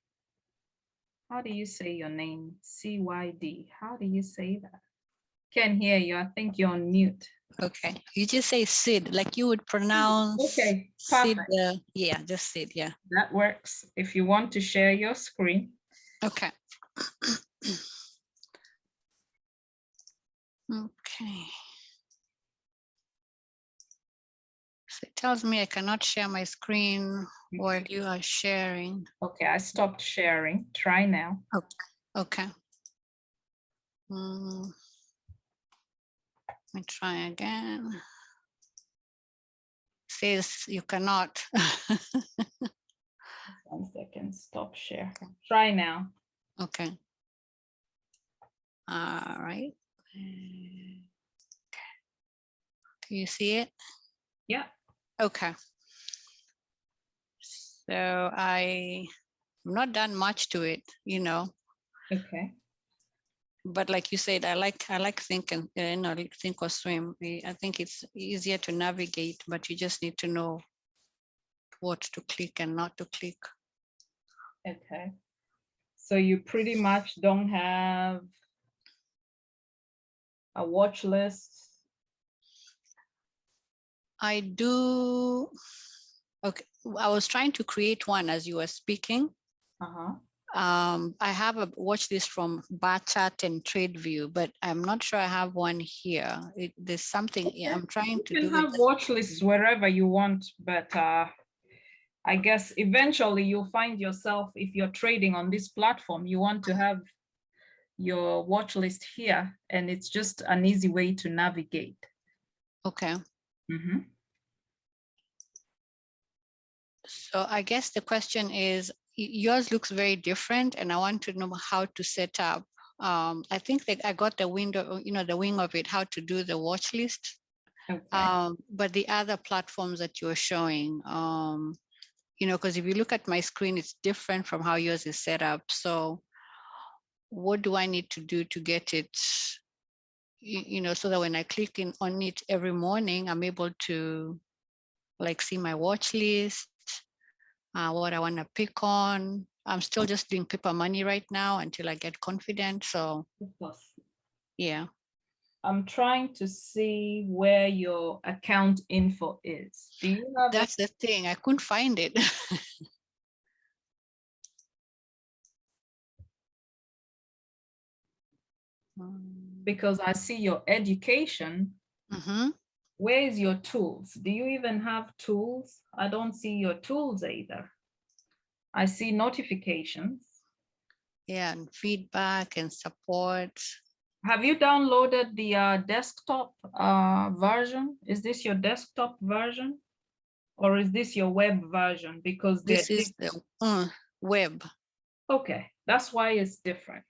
how do you say your name? CYD, how do you say that? Can't hear you, I think you're on mute. Okay, you just say Sid, like you would pronounce. Okay, Sid. perfect. Yeah, just Sid. Yeah. That works. If you want to share your screen. Okay. Okay. So it tells me I cannot share my screen while you are sharing. Okay, I stopped sharing. Try now. Okay. Let me try again. Says you cannot. 1 second, stop share. Try now. Okay. All right. Do you see it? Yeah. Okay. So I've not done much to it, you know. Okay. But like you said, I like thinking, ThinkorSwim. I think it's easier to navigate, but you just need to know what to click and not to click. Okay. So you pretty much don't have a watch list? I do. Okay, I was trying to create one as you were speaking. I have a watch list from Bar Chart and TradeView, but I'm not sure I have one here. There's something. Okay. I'm trying to do. You can have watch lists wherever you want, but I guess eventually you'll find yourself, if you're trading on this platform, you want to have your watch list here, and it's just an easy way to navigate. Okay. So I guess the question is, yours looks very different, and I want to know how to set up. I think that I got the window, the wing of it, how to do the watch list. Okay. But the other platforms that you're showing, because if you look at my screen, it's different from how yours is set up. So what do I need to do to get it, so that when I click on it every morning, I'm able to like see my watch list, what I want to pick on. I'm still just doing paper money right now until I get confident. So yeah. I'm trying to see where your account info is. Do you have? That's the thing. I couldn't find it. Because I see your education. Where is your tools? Do you even have tools? I don't see your tools either. I see notifications. Yeah, and feedback and support. Have you downloaded the desktop version? Is this your desktop version? Or is this your web version? Because this is the web. Okay, that's why it's different.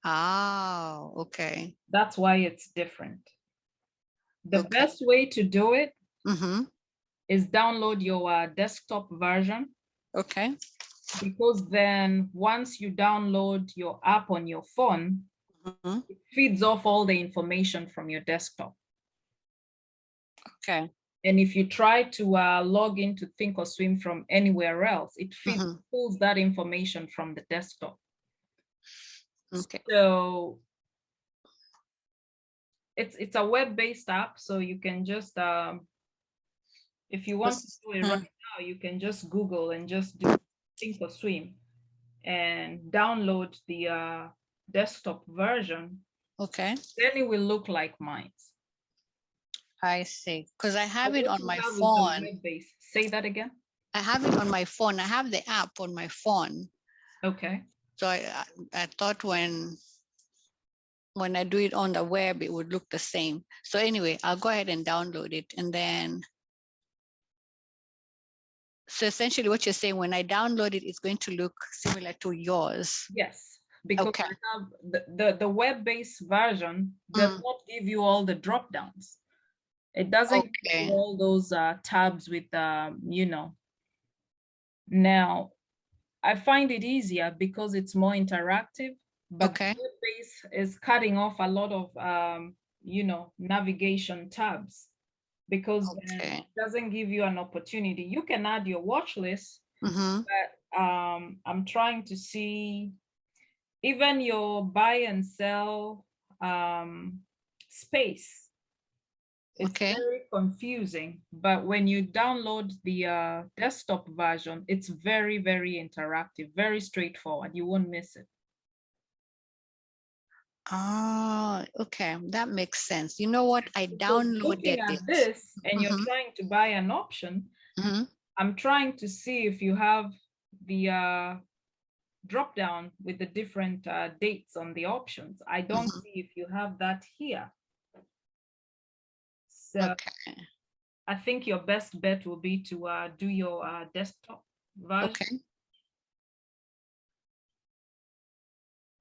Oh, okay. That's why it's different. The best way to do it is download your desktop version. Okay. Because then once you download your app on your phone, it feeds off all the information from your desktop. Okay. And if you try to log into ThinkorSwim from anywhere else, it pulls that information from the desktop. Okay. So it's a web-based app, so you can just if you want to do it right now, you can just Google and just do ThinkorSwim and download the desktop version. Okay. Then it will look like mine. I see. Because I have it on my phone. Say that again. I have it on my phone. I have the app on my phone. Okay. So I thought when I do it on the web, it would look the same. So anyway, I'll go ahead and download it. And then, so essentially what you're saying, when I download it, it's going to look similar to yours. Yes, because I have the web-based version does not give you all the drop downs. It doesn't give you all those tabs with, you know. Now, I find it easier because it's more interactive, but the web-based is cutting off a lot of, you know, navigation tabs, because it doesn't give you an opportunity. You can add your watch list, but I'm trying to see even your buy and sell space. It's very confusing, but when you download the desktop version, it's very, very interactive, very straightforward. You won't miss it. Oh, okay, that makes sense. You know what? I downloaded looking at this and you're trying to buy an option. I'm trying to see if you have the drop down with the different dates on the options. I don't see if you have that here. So I think your best bet will be to do your desktop version.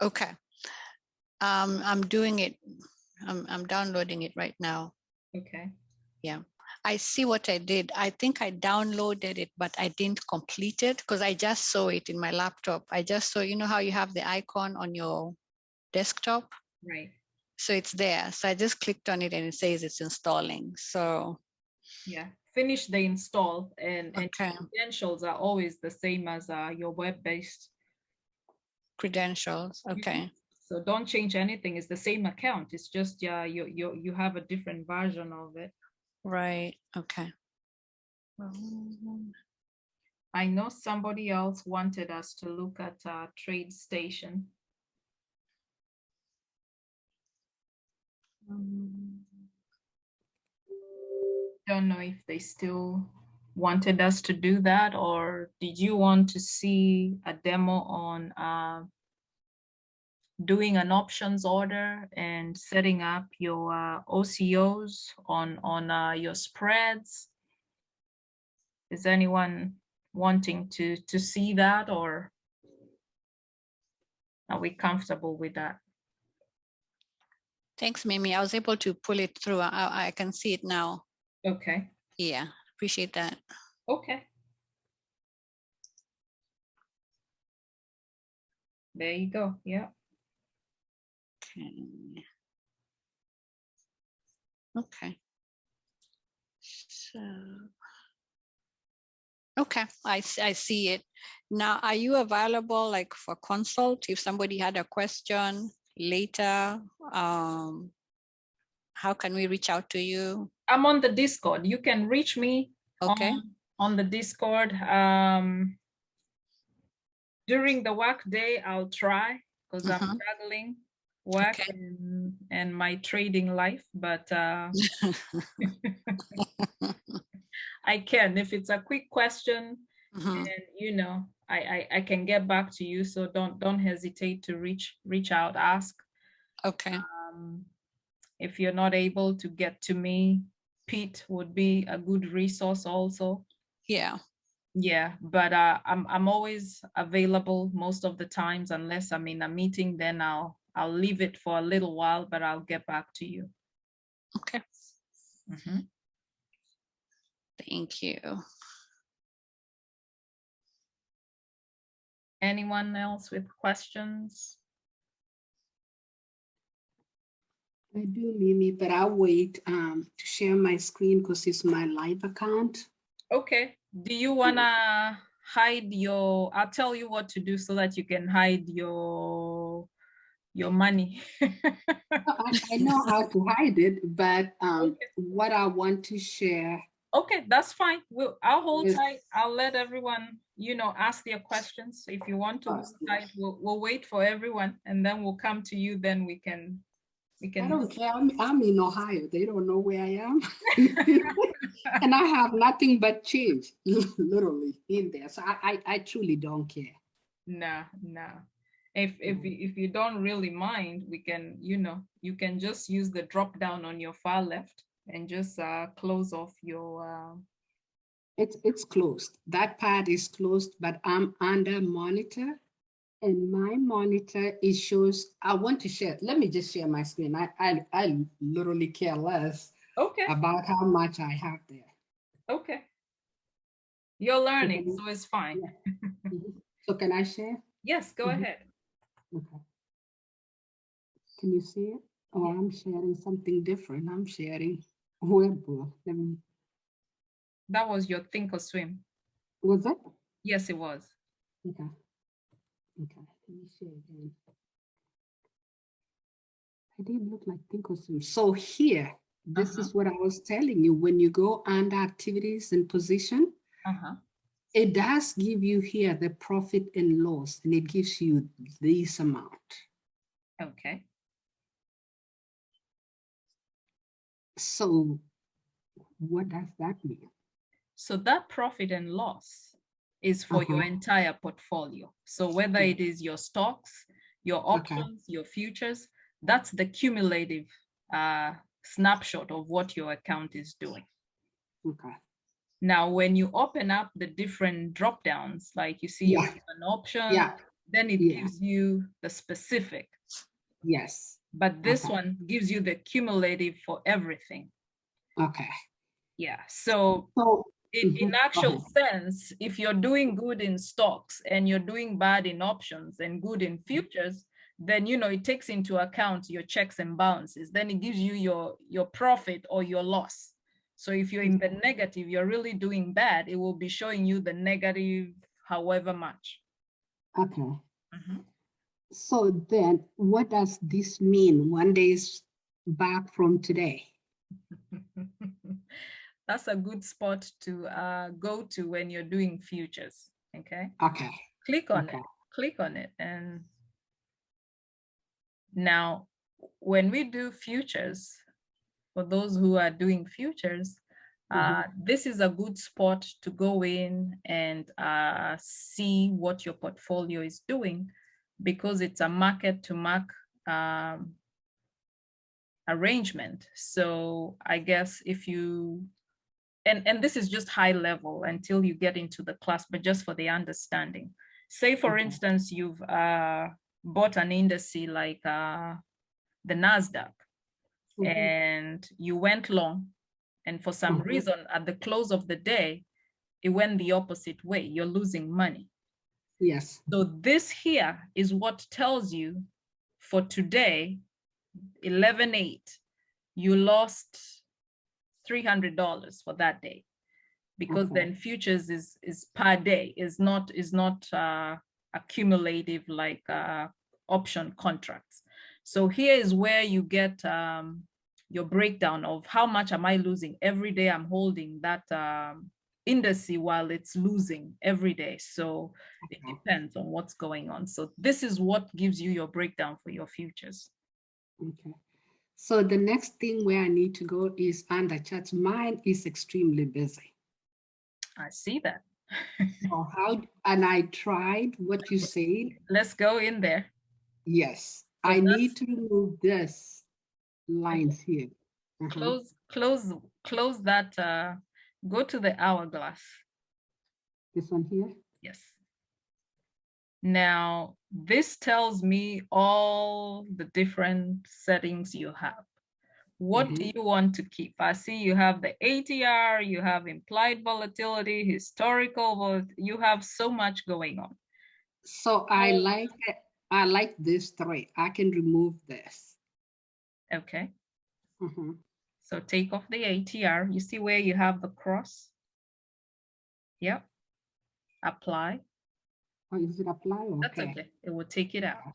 Okay. I'm doing it. I'm downloading it right now. Okay. Yeah. I see what I did. I think I downloaded it, but I didn't complete it because I just saw it in my laptop. I just saw, you know how you have the icon on your desktop? Right. So it's there. So I just clicked on it and it says it's installing. So yeah, finish the install, and credentials are always the same as your web-based credentials. Okay. So don't change anything. It's the same account. It's just you have a different version of it. Right. Okay. I know somebody else wanted us to look at TradeStation. Don't know if they still wanted us to do that, or did you want to see a demo on doing an options order and setting up your OCOs on your spreads? Is anyone wanting to see that, or are we comfortable with that? Thanks, Mimi. I was able to pull it through. I can see it now. Okay. Yeah, appreciate that. Okay. There you go. Yeah. Okay. Okay. So, okay, I see it. Now, are you available like for consult if somebody had a question later? How can we reach out to you? I'm on the Discord. You can reach me on the Discord. During the work day, I'll try, because I'm juggling work and my trading life, but I can, if it's a quick question, and you know, I can get back to you. So don't hesitate to reach out, ask. Okay. If you're not able to get to me, Pete would be a good resource also. Yeah. Yeah, but I'm always available most of the times, unless I'm in a meeting, then I'll leave it for a little while, but I'll get back to you. Okay. Thank you. Anyone else with questions? I do, Mimi, but I'll wait to share my screen because it's my live account. Okay. Do you wanna hide your? I'll tell you what to do so that you can hide your money. I know how to hide it, but what I want to share. Okay, that's fine. I'll hold tight. I'll let everyone, you know, ask their questions. If you want to hold tight, we'll wait for everyone, and then we'll come to you. Then we can. I don't care. I'm in Ohio. They don't know where I am. And I have nothing but change, literally, in there. So I truly don't care. No. If you don't really mind, we can, you know, you can just use the drop down on your far left and just close off your. It's closed. That part is closed, but I'm under monitor. And my monitor, it shows, I want to share, let me just share my screen. I literally care less. Okay. about how much I have there. Okay. You're learning, you, so it's fine. yeah. So can I share? Yes, go ahead. Okay. Can you see it? Oh, I'm sharing something different. I'm sharing Webbo. That was your ThinkorSwim. Was it? Yes, it was. Okay. Okay. Let me share again. I didn't look like ThinkorSwim. So here, this is what I was telling you. When you go under activities and position, it does give you here the profit and loss, and it gives you this amount. Okay. So what does that mean? So that profit and loss is for your entire portfolio. So whether it is your stocks, your options, your futures, that's the cumulative snapshot of what your account is doing. Okay. Now, when you open up the different drop downs, like you see you have an option, then it gives you the specific. Yes. But this one gives you the cumulative for everything. Okay. Yeah. So in actual sense, if you're doing good in stocks and you're doing bad in options and good in futures, then, you know, it takes into account your checks and balances. Then it gives you your profit or your loss. So if you're in the negative, you're really doing bad, it will be showing you the negative however much. Okay. So then what does this mean? 1 day's back from today? That's a good spot to go to when you're doing futures. Okay. Okay. Click on it. Click on it. And now when we do futures, for those who are doing futures, this is a good spot to go in and see what your portfolio is doing, because it's a market to market arrangement. So I guess if you, and this is just high level until you get into the class, but just for the understanding. Say, for instance, you've bought an index like the NASDAQ, and you went long, and for some reason at the close of the day, it went the opposite way. You're losing money. Yes. So this here is what tells you for today, 11/8, you lost $300 for that day, because then futures is per day, is not accumulative like option contracts. So here is where you get your breakdown of how much am I losing every day. I'm holding that index while it's losing every day. So it depends on what's going on. So this is what gives you your breakdown for your futures. Okay. So the next thing where I need to go is under charts. Mine is extremely busy. I see that. So and I tried what you said. Let's go in there. Yes. So I need to remove this lines here. Close that, go to the hourglass. This one here? Yes. Now, this tells me all the different settings you have. What do you want to keep? I see you have the ATR, you have implied volatility, historical, you have so much going on. So I like this three. I can remove this. Okay. So take off the ATR. You see where you have the cross? Yep. Apply. Oh, is it apply? Okay. That's okay. It will take it out.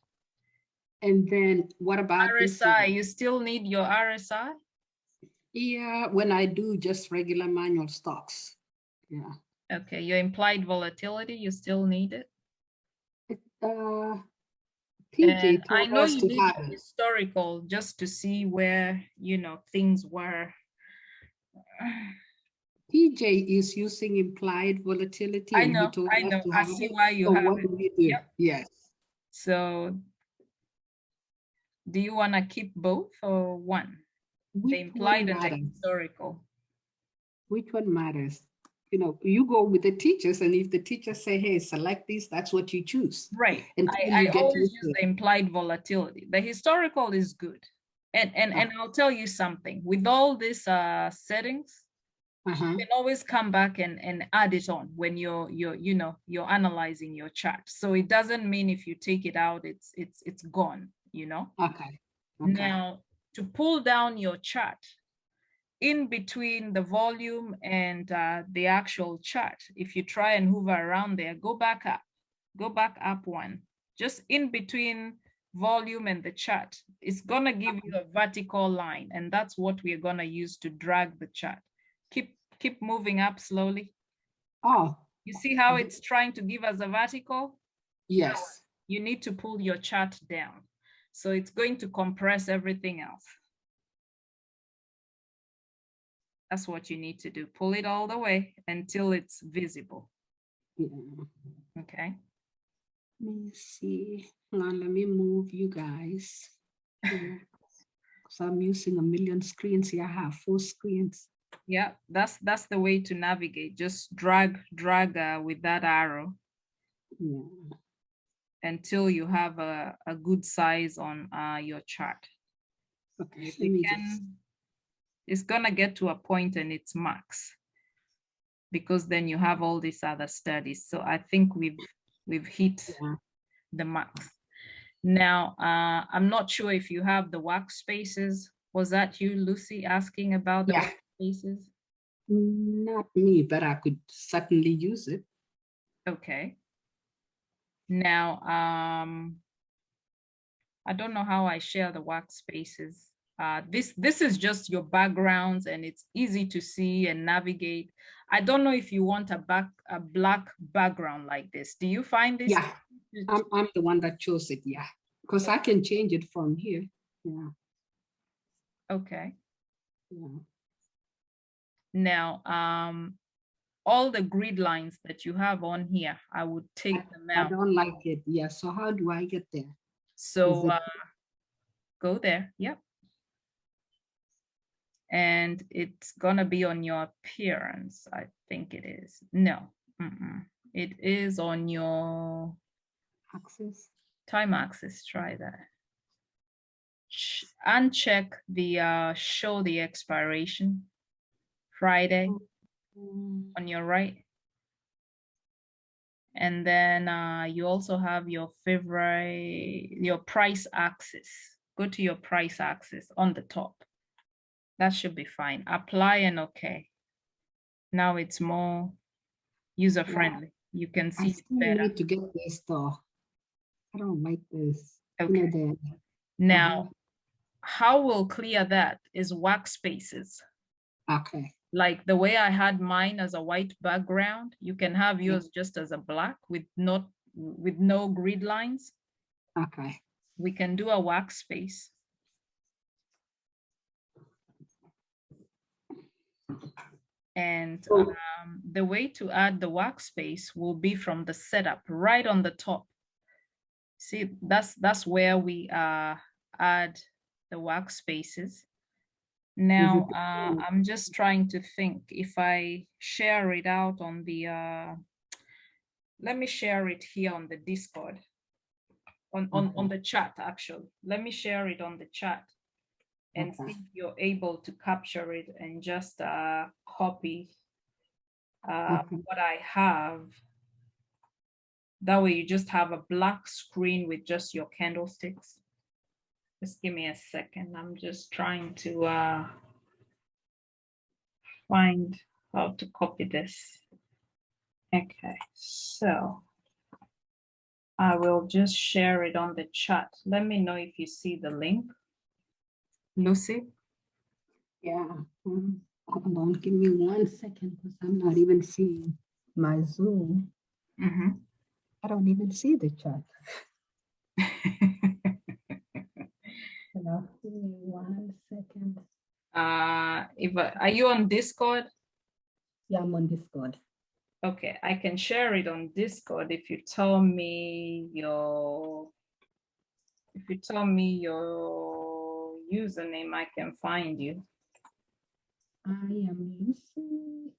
And then what about RSI? You still need your RSI? Yeah, when I do just regular manual stocks. Yeah. Okay, your implied volatility, you still need it? PJ I know you need have historical just to see where, you know, things were. PJ is using implied volatility. I know, I see why you have what do we do? Yep. Yes. So do you want to keep both or one? The implied and the historical. Which one matters? You know, you go with the teachers, and if the teachers say, hey, select this, that's what you choose. Right. I always use the implied volatility. The historical is good. And I'll tell you something, with all these settings, you can always come back and add it on when you're analyzing your chart. So it doesn't mean if you take it out, it's gone, Okay. Now, to pull down your chart, in between the volume and the actual chart, if you try and hover around there, go back up one, just in between volume and the chart, it's gonna give you a vertical line, and that's what we're gonna use to drag the chart. Keep moving up slowly. Oh. You see how it's trying to give us a vertical? Yes. You need to pull your chart down. So it's going to compress everything else. That's what you need to do. Pull it all the way until it's visible. Yeah. Okay. Let me see. Hold on, let me move you guys. Yeah. So I'm using a million screens here. I have 4 screens. Yeah, that's the way to navigate. Just drag with that arrow. Yeah. Until you have a good size on your chart. Okay. It's gonna get to a point and it's max, because then you have all these other studies. So I think we've hit the max. Now, I'm not sure if you have the workspaces. Was that you, Lucy, asking about the workspaces? Not me, but I could certainly use it. Okay. Now, I don't know how I share the workspaces. This is just your backgrounds, and it's easy to see and navigate. I don't know if you want a black background like this. Do you find this? Yeah, I'm the one that chose it. Yeah, because I can change it from here. Yeah. Okay. Yeah. Now, all the grid lines that you have on here, I would take them out. I don't like it. Yeah. So how do I get there? So go there. Yep. And it's gonna be on your appearance. I think it is. No, it is on your axis. Time axis. Try that. Uncheck the show the expiration Friday on your right. And then you also have your price axis. Go to your price axis on the top. That should be fine. Apply and okay. Now it's more user-friendly. You can see it better. I need to get this though. I don't like this. Okay. Now, how we'll clear that is workspaces. Okay. Like the way I had mine as a white background, you can have yours just as a black with no grid lines. Okay. We can do a workspace. And the way to add the workspace will be from the setup right on the top. See, that's where we add the workspaces. Now, I'm just trying to think if I share it out on the, let me share it here on the Discord, on the chat, actually. Let me share it on the chat and see if you're able to capture it and just copy what I have. That way you just have a black screen with just your candlesticks. Just give me a second. I'm just trying to find how to copy this. Okay, so I will just share it on the chat. Let me know if you see the link. Lucy? Yeah. Hold on, give me 1 second because I'm not even seeing my Zoom. I don't even see the chat. Give me 1 second. Are you on Discord? Yeah, I'm on Discord. Okay, I can share it on Discord if you tell me your username, I can find you. I am Lucy.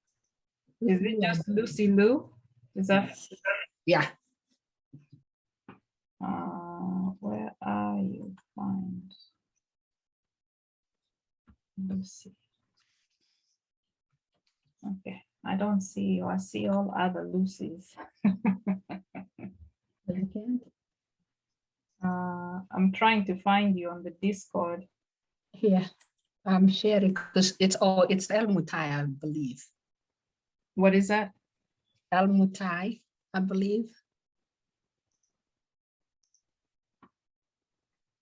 Is it just Lucy Lou? Is that? Yeah. Where are you? Find. Lucy. Okay, I don't see you. I see all other Lucys. You can't? I'm trying to find you on the Discord. Here, I'm sharing because it's El Mutai, I believe. What is that? El Mutai, I believe.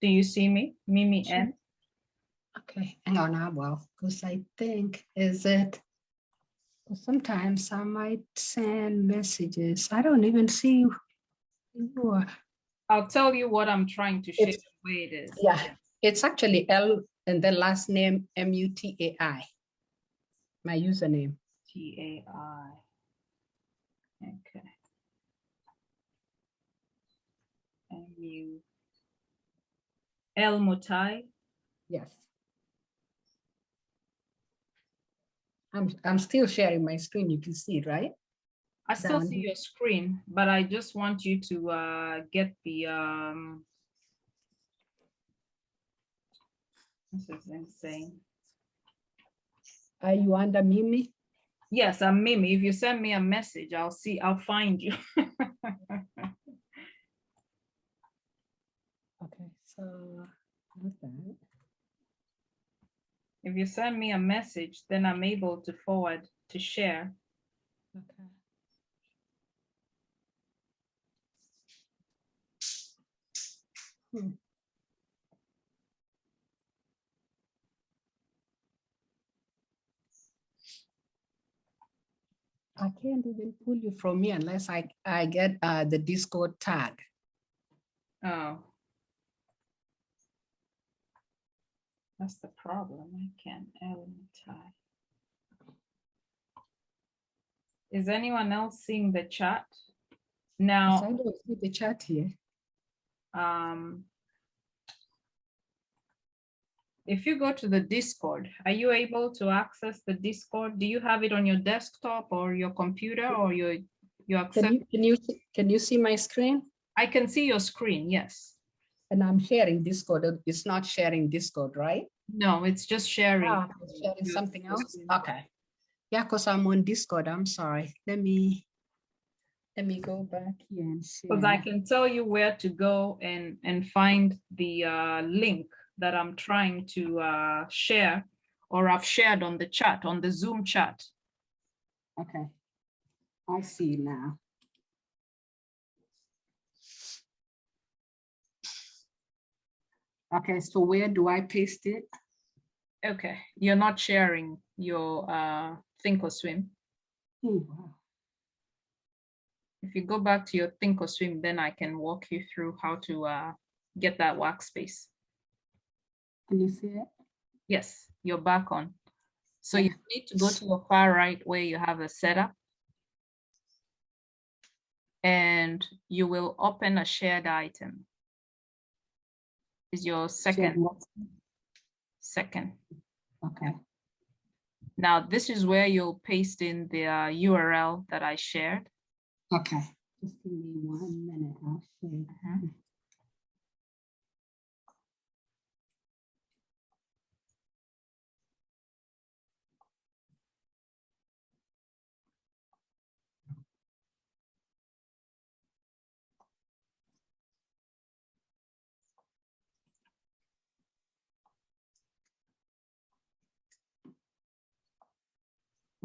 Do you see me? Mimi Sure. N? Okay, hang on now, well, because I think, is it? Sometimes I might send messages. I don't even see who you are. I'll tell you what I'm trying to share the way it is. Yeah, it's actually L and the last name Mutai. My username. T-A-I. Okay. M-U. El Mutai. Yes. I'm still sharing my screen. You can see it, right? I still Down see here. your screen, but I just want you to get the this is insane. Are you under Mimi? Yes, I'm Mimi. If you send me a message, I'll find you. Okay, so not that. If you send me a message, then I'm able to forward to share. Okay. I can't even pull you from me unless I get the Discord tag. Oh. That's the problem. I can't tie. Is anyone else seeing the chat? Now, I don't see the chat here. If you go to the Discord, are you able to access the Discord? Do you have it on your desktop or your computer, or you access? Can you see my screen? I can see your screen, yes. And I'm sharing Discord. It's not sharing Discord, right? No, it's just sharing. It's sharing something else. Okay. Yeah, because I'm on Discord. I'm sorry. Let me go back here and see. Because I can tell you where to go and find the link that I'm trying to share, or I've shared on the chat, on the Zoom chat. Okay, I see now. Okay, so where do I paste it? Okay, you're not sharing your ThinkorSwim. Oh, wow. If you go back to your ThinkorSwim, then I can walk you through how to get that workspace. Can you see it? Yes, you're back on. So you need to go to the far right where you have a setup. And you will open a shared item. Is your second. Okay. Now this is where you'll paste in the URL that I shared. Okay. Just give me 1 minute. I'll share.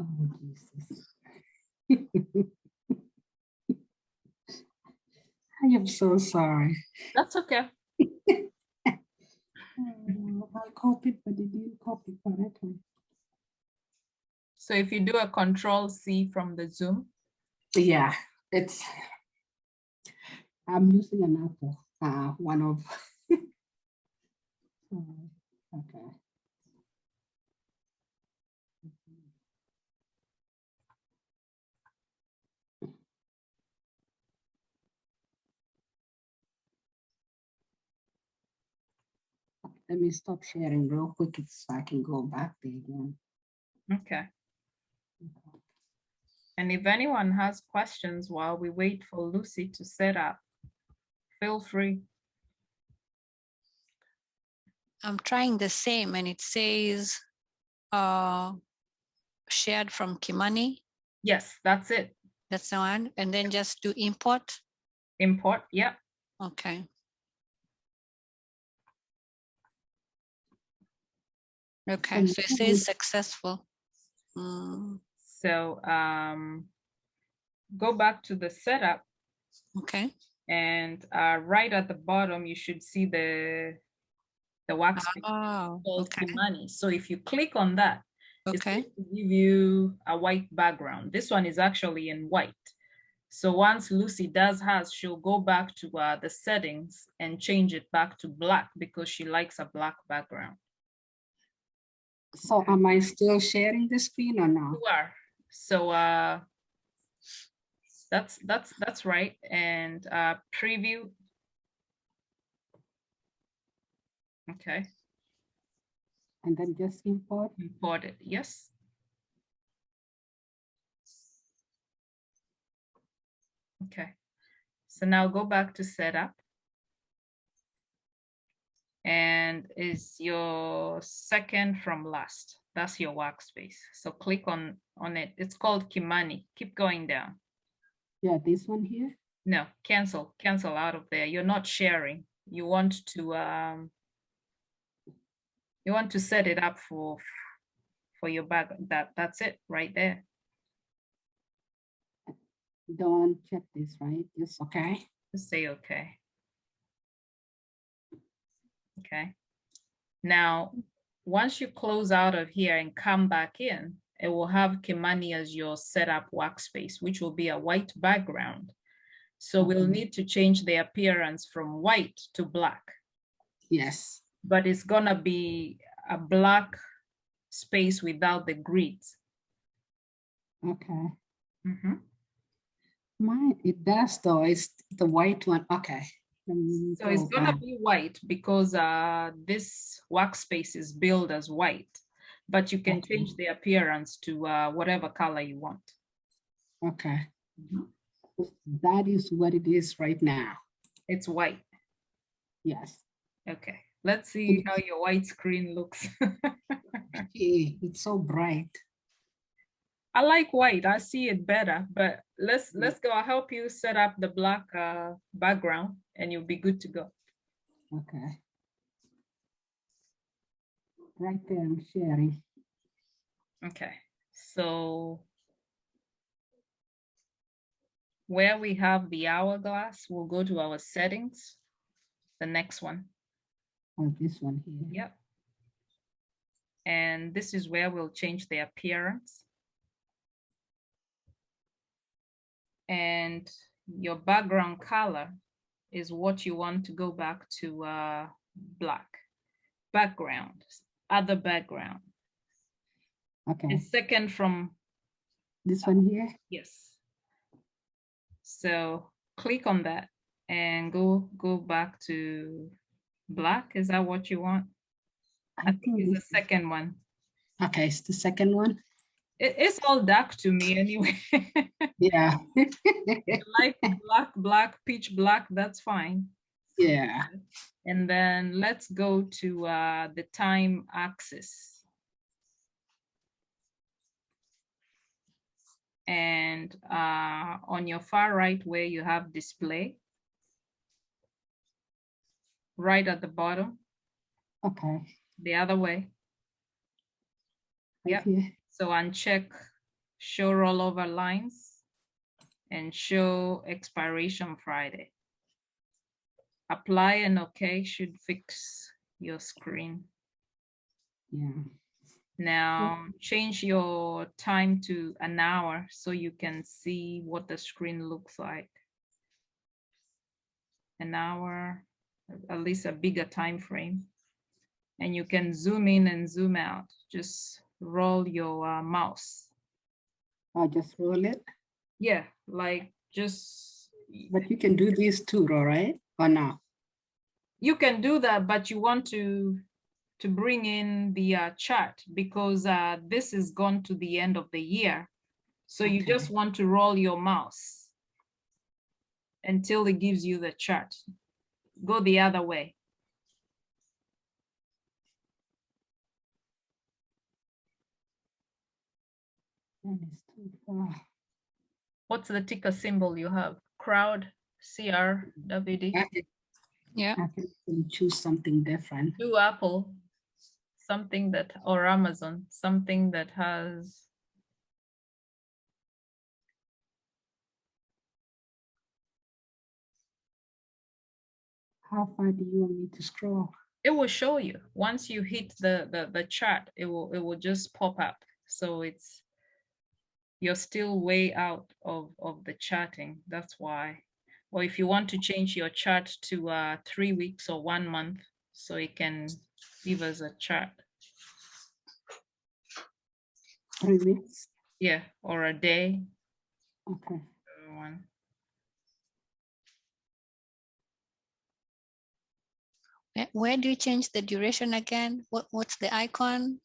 Oh, Jesus. I am so sorry. That's okay. I copied, but it didn't copy correctly. So if you do a Control-C from the Zoom. Yeah, I'm using an Apple, one of, okay. Let me stop sharing real quick so I can go back there again. Okay. And if anyone has questions while we wait for Lucy to set up, feel free. I'm trying the same and it says shared from Kimani. Yes, that's it. That's the one. And then just do import. Import, yeah. Okay. Okay, so it says successful. So go back to the setup. Okay. And right at the bottom, you should see the workspace called okay. Kimani. So if you click on that, it's Okay. going to give you a white background. This one is actually in white. So once Lucy does hers, she'll go back to the settings and change it back to black because she likes a black background. So am I still sharing the screen or no? You are. So that's right. And preview. Okay. And then just import. Import it, yes. Okay. So now go back to setup. And is your second from last. That's your workspace. So click on it. It's called Kimani. Keep going down. Yeah, this one here. No, cancel out of there. You're not sharing. You want to set it up for your bag. That's it right there. Don't check this, right? Just okay. Just say okay. Okay. Now, once you close out of here and come back in, it will have Kimani as your setup workspace, which will be a white background. So we'll need to change the appearance from white to black. Yes. But it's gonna be a black space without the grids. Okay. Mine, it does though. It's the white one. Okay. So it's gonna be white because this workspace is billed as white, but you can change the appearance to whatever color you want. Okay. That is what it is right now. It's white. Yes. Okay. Let's see how your white screen looks. It's so bright. I like white. I see it better, but let's go. I'll help you set up the black background and you'll be good to go. Okay. Right there, I'm sharing. Okay. So where we have the hourglass, we'll go to our settings, the next one. Oh, this one here. Yep. And this is where we'll change the appearance. And your background color is what you want to go back to black. Background, other background. Okay. It's second from this one here? Yes. So click on that and go back to black. Is that what you want? I think it's the second one. Okay, it's the second one. It's all dark to me anyway. Yeah. Like black, pitch black, that's fine. Yeah. And then let's go to the time axis. And on your far right where you have display, right at the bottom. Okay. The other way. Yeah. So uncheck show rollover lines and show expiration Friday. Apply and OK should fix your screen. Yeah. Now change your time to an hour so you can see what the screen looks like. An hour, at least a bigger time frame. And you can zoom in and zoom out. Just roll your mouse. I'll just roll it? Yeah, like just. But you can do this too, right? Or no? You can do that, but you want to bring in the chart because this is gone to the end of the year. So you just want to roll your mouse until it gives you the chart. Go the other way. 10 is too far. What's the ticker symbol you have? Crowd, CRWD. Yeah. I can choose something different. Do Apple, something that, or Amazon, something that has. How far do you want me to scroll? It will show you once you hit the chart, it will just pop up. So you're still way out of the charting. That's why. Or if you want to change your chart to 3 weeks or 1 month, so it can give us a chart. 3 weeks? Yeah, or a day. Okay. One. Where do you change the duration again? What's the icon?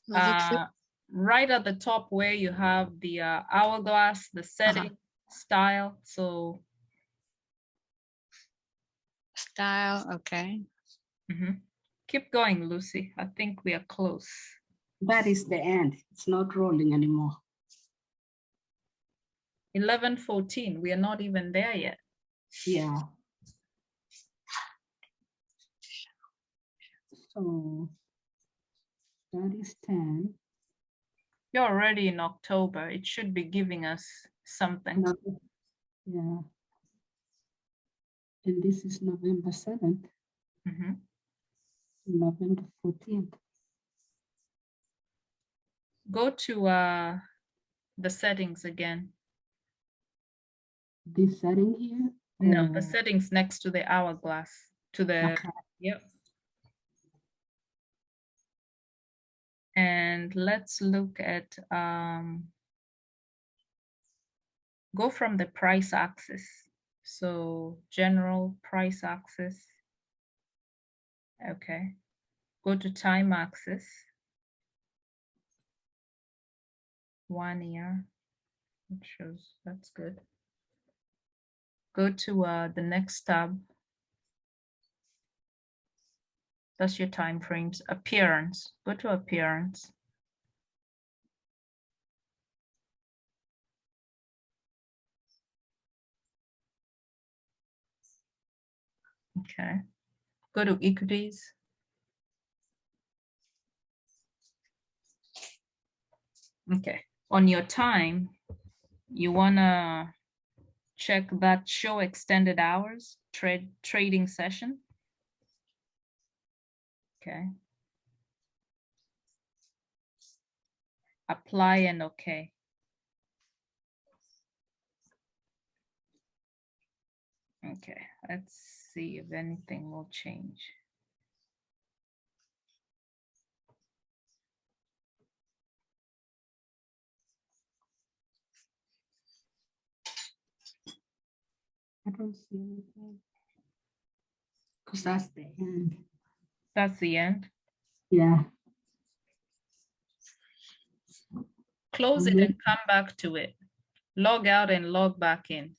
Was Right at the top where you have the hourglass, the setting, style. So style, okay. Keep going, Lucy. I think we are close. That is the end. It's not rolling anymore. 11:14. We are not even there yet. Yeah. So that is 10. You're already in October. It should be giving us something. Yeah. And this is November 7th. November 14th. Go to the settings again. This setting here? No, the settings next to the hourglass. To the, okay. Yep. And let's look at, go from the price axis. So general price axis. Okay. Go to time axis. 1 year. It shows, that's good. Go to the next tab. That's your time frames. Appearance. Go to appearance. Okay. Go to equities. Okay. On your time, you wanna check that show extended hours trading session. Okay. Apply and okay. Okay, let's see if anything will change. I don't see anything. Because that's the end. That's the end. Yeah. Close it and come back to it. Log out and log back in.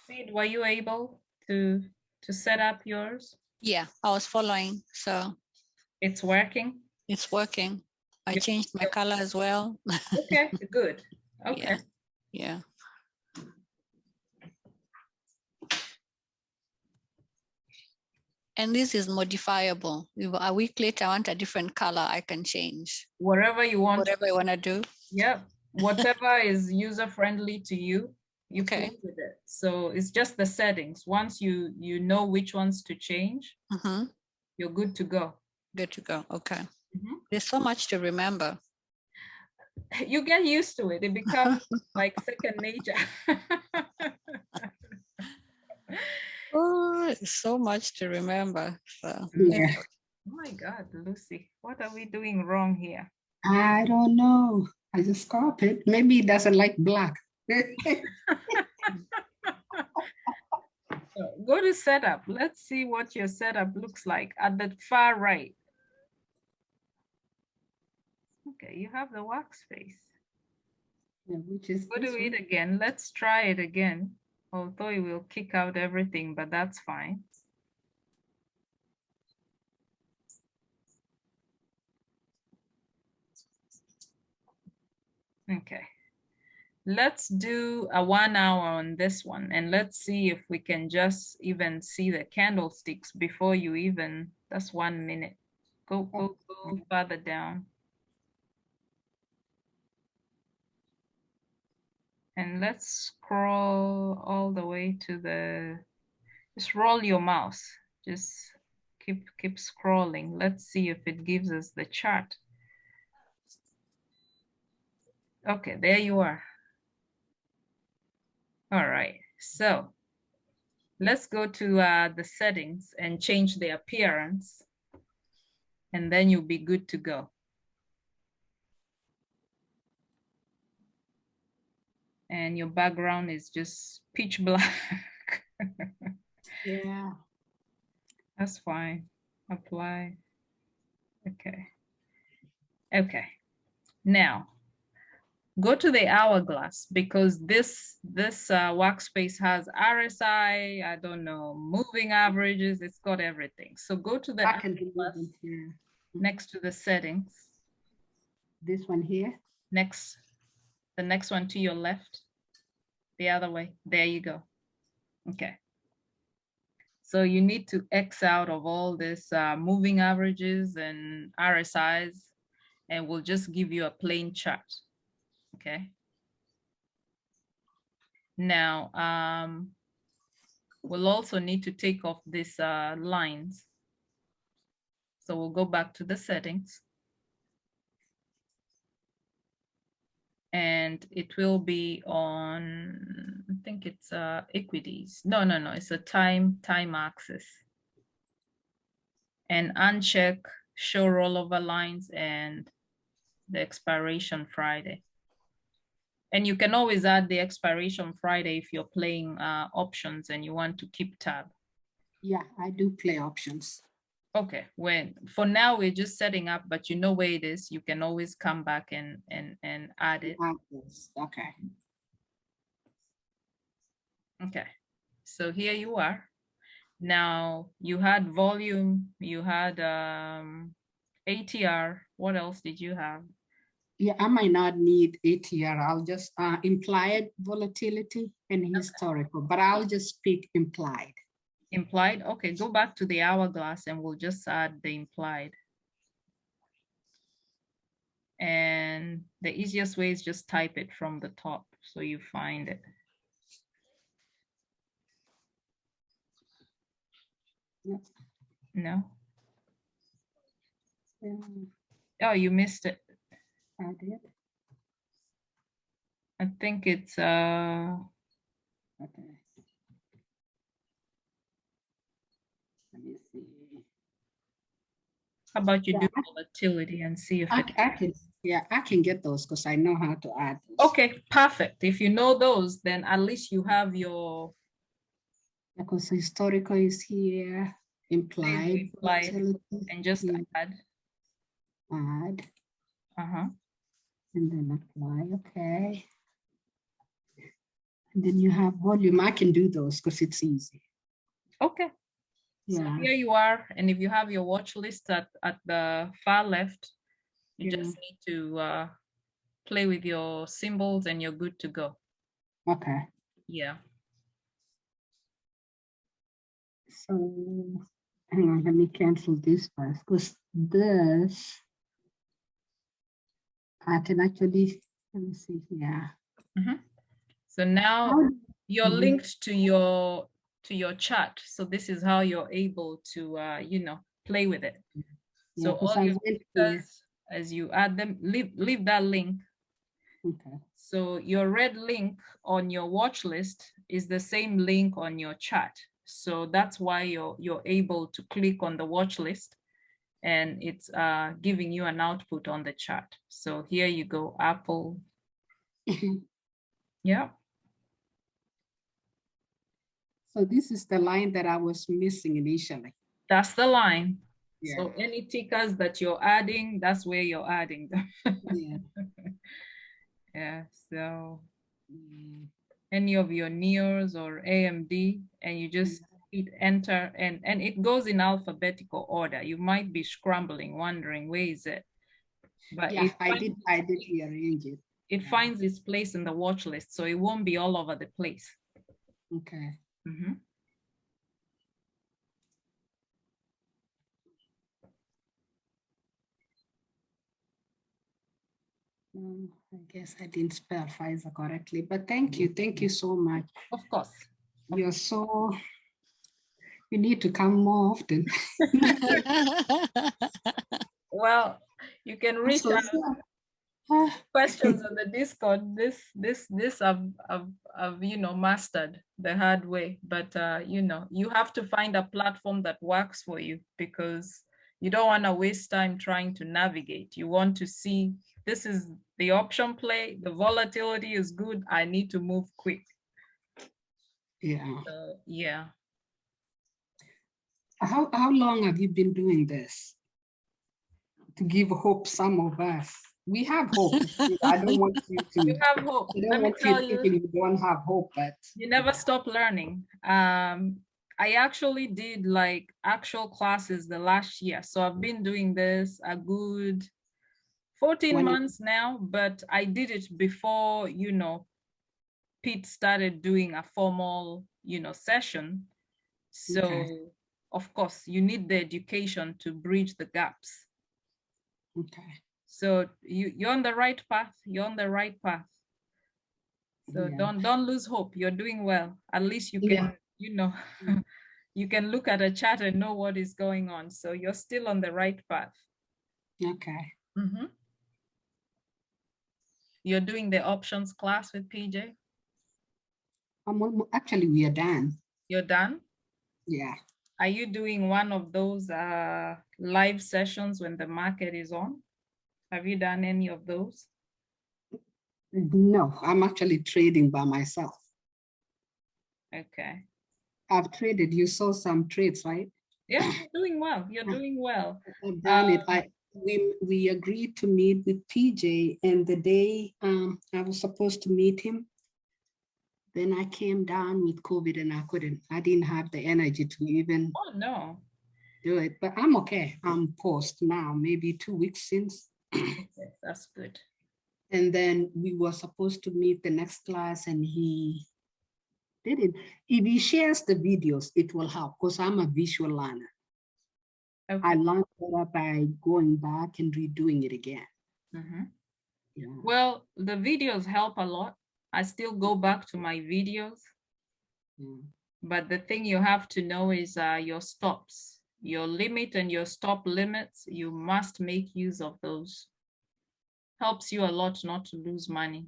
Sid, were you able to set up yours? Yeah, I was following, so. It's working? It's working. I changed my color as well. Okay, good. Okay. Yeah. And this is modifiable. If a week later I want a different color, I can change. Whatever you want. Whatever I want to do. Yeah. Whatever is user-friendly to you, you play with it. So it's just the settings. Once you know which ones to change, you're good to go. Good to go. Okay. There's so much to remember. You get used to it. It becomes like second nature. Oh, so much to remember. So, yeah. Oh my God, Lucy, what are we doing wrong here? I don't know. I just copied. Maybe he doesn't like black. So go to setup. Let's see what your setup looks like at the far right. Okay, you have the workspace. Yeah, which is Go this to it one. again. Let's try it again. Although it will kick out everything, but that's fine. Okay. Let's do a 1 hour on this one, and let's see if we can just even see the candlesticks before you even, that's 1 minute. Go further down. And let's scroll all the way to the, just roll your mouse. Just keep scrolling. Let's see if it gives us the chart. Okay, there you are. All right, so let's go to the settings and change the appearance, and then you'll be good to go. And your background is just pitch black. Yeah. That's fine. Apply. Okay. Okay. Now, go to the hourglass, because this workspace has RSI, I don't know, moving averages, it's got everything. So go to the I can do hourglass it here. next to the settings. This one here. Next, the next one to your left, the other way. There you go. Okay. So you need to X out of all this moving averages and RSIs, and we'll just give you a plain chart. Okay. Now, we'll also need to take off these lines. So we'll go back to the settings. And it will be on, I think it's equities. No, it's a time axis. And uncheck show rollover lines and the expiration Friday. And you can always add the expiration Friday if you're playing options and you want to keep tab. Yeah, I do play options. Okay, for now we're just setting up, but you know where it is. You can always come back and add it. Okay. Okay, so here you are. Now you had volume, you had ATR. What else did you have? Yeah, I might not need ATR. I'll just implied volatility and historical, but I'll just pick implied. Implied? Okay, go back to the hourglass and we'll just add the implied. And the easiest way is just type it from the top so you find it. Yep. No? Yeah, Oh, you missed it. I did. I think it's Okay. Let me see. How about you Yeah, do volatility and see if I can get those because I know how to add those. Okay, perfect. If you know those, then at least you have your Because historical is here, implied and just add. Add. Uh-huh. And then apply, okay. And then you have volume. I can do those because it's easy. Okay. Yeah. So here you are. And if you have your watch list at the far left, you just need to play with your symbols and you're good to go. Okay. Yeah. So hang on, let me cancel this first because this I can actually, let me see here. So now you're linked to your chart. So this is how you're able to play with it. So all your filters, as you add them, leave that link. Okay. So your red link on your watch list is the same link on your chart. So that's why you're able to click on the watch list and it's giving you an output on the chart. So here you go, Apple. Yeah. So this is the line that I was missing initially. That's the line. Yeah. So any tickers that you're adding, that's where you're adding them. Yeah. Yeah, so any of your NEOs or AMD, and you just hit enter, and it goes in alphabetical order. You might be scrambling, wondering where is it, but Yeah, I did rearrange it. It finds its place in the watch list, so it won't be all over the place. Okay. Mm-hmm. I guess I didn't spell Pfizer correctly, but thank you so much. Of course. You're so, you need to come more often. Well, you can reach out questions on the Discord. This I've mastered the hard way, but you have to find a platform that works for you, because you don't want to waste time trying to navigate. You want to see, this is the option play, the volatility is good, I need to move quick. Yeah. Yeah. How long have you been doing this? To give hope, some of us. We have hope. I don't want you to. You have hope. Let me tell you, you don't have hope, but you never stop learning. I actually did like actual classes the last year. So I've been doing this a good 14 months now, but I did it before, Pete started doing a formal, session. So of course you need the education to bridge the gaps. Okay. So you're on the right path. You're on the right path. So don't lose hope. You're doing well. At least you can, you can look at a chart and know what is going on. So you're still on the right path. Okay. Mm-hmm. You're doing the options class with PJ? Actually, we are done. You're done? Yeah. Are you doing one of those live sessions when the market is on? Have you done any of those? No, I'm actually trading by myself. Okay. I've traded. You saw some trades, right? Yeah, you're doing well. You're doing well. I've done it. We agreed to meet with PJ, and the day I was supposed to meet him, then I came down with COVID and I didn't have the energy to even do it, but I'm okay. I'm post now, maybe 2 weeks since. Okay, that's good. And then we were supposed to meet the next class, and he didn't. If he shares the videos, it will help, because I'm a visual learner. Okay. I learned better by going back and redoing it again. Mm-hmm. Yeah. Well, the videos help a lot. I still go back to my videos. But the thing you have to know is your stops, your limit and your stop limits. You must make use of those. Helps you a lot not to lose money.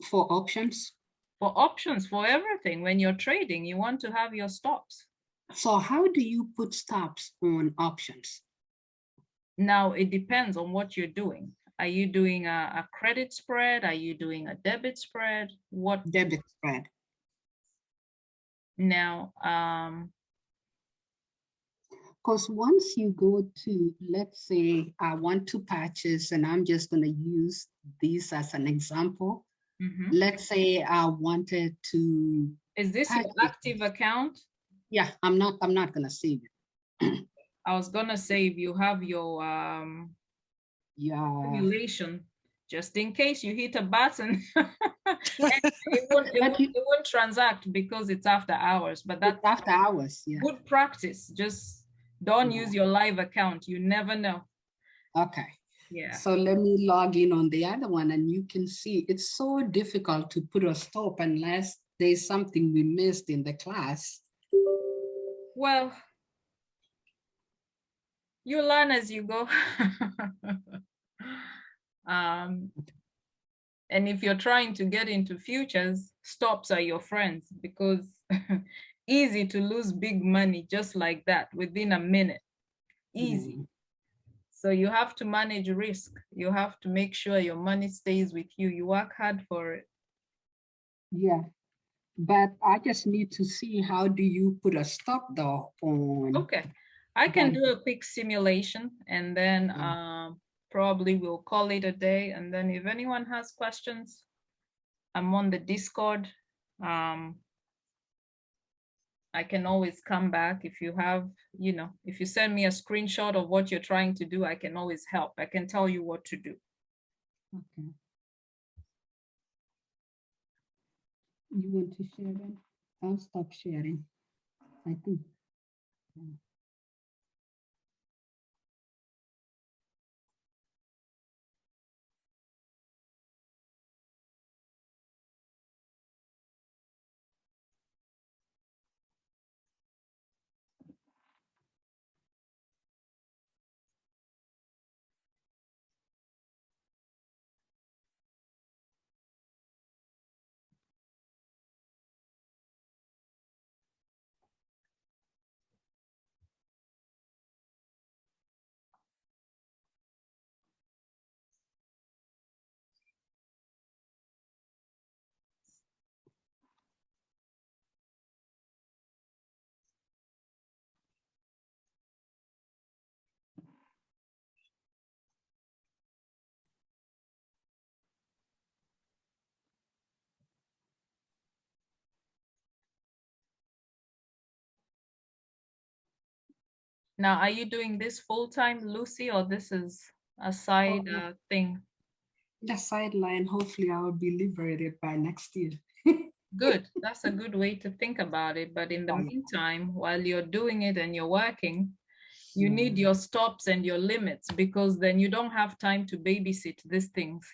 For options? For options, for everything. When you're trading, you want to have your stops. So how do you put stops on options? Now, it depends on what you're doing. Are you doing a credit spread? Are you doing a debit spread? What? Debit spread. Now, because once you go to, let's say I want to purchase, and I'm just going to use this as an example. Mm-hmm. Let's say I wanted to. Is this your active account? Yeah, I'm not going to save it. I was going to say, if you have your simulation, just in case you hit a button, it won't transact because it's after hours, but that's after hours. Yeah. Good practice. Just don't use your live account. You never know. Okay. Yeah. So let me log in on the other one, and you can see it's so difficult to put a stop unless there's something we missed in the class. Well, you learn as you go. And if you're trying to get into futures, stops are your friends, because easy to lose big money just like that within a minute. Easy. So you have to manage risk. You have to make sure your money stays with you. You work hard for it. Yeah, but I just need to see, how do you put a stop though on? Okay. I can do a quick simulation and then probably we'll call it a day. And then if anyone has questions, I'm on the Discord. I can always come back if you have, if you send me a screenshot of what you're trying to do, I can always help. I can tell you what to do. Okay. You want to share then? I'll stop sharing, I think. Yeah. Now, are you doing this full-time, Lucy, or this is a side thing? The sideline, hopefully I will be liberated by next year. Good. That's a good way to think about it. But in the meantime, while you're doing it and you're working, you need your stops and your limits, because then you don't have time to babysit these things.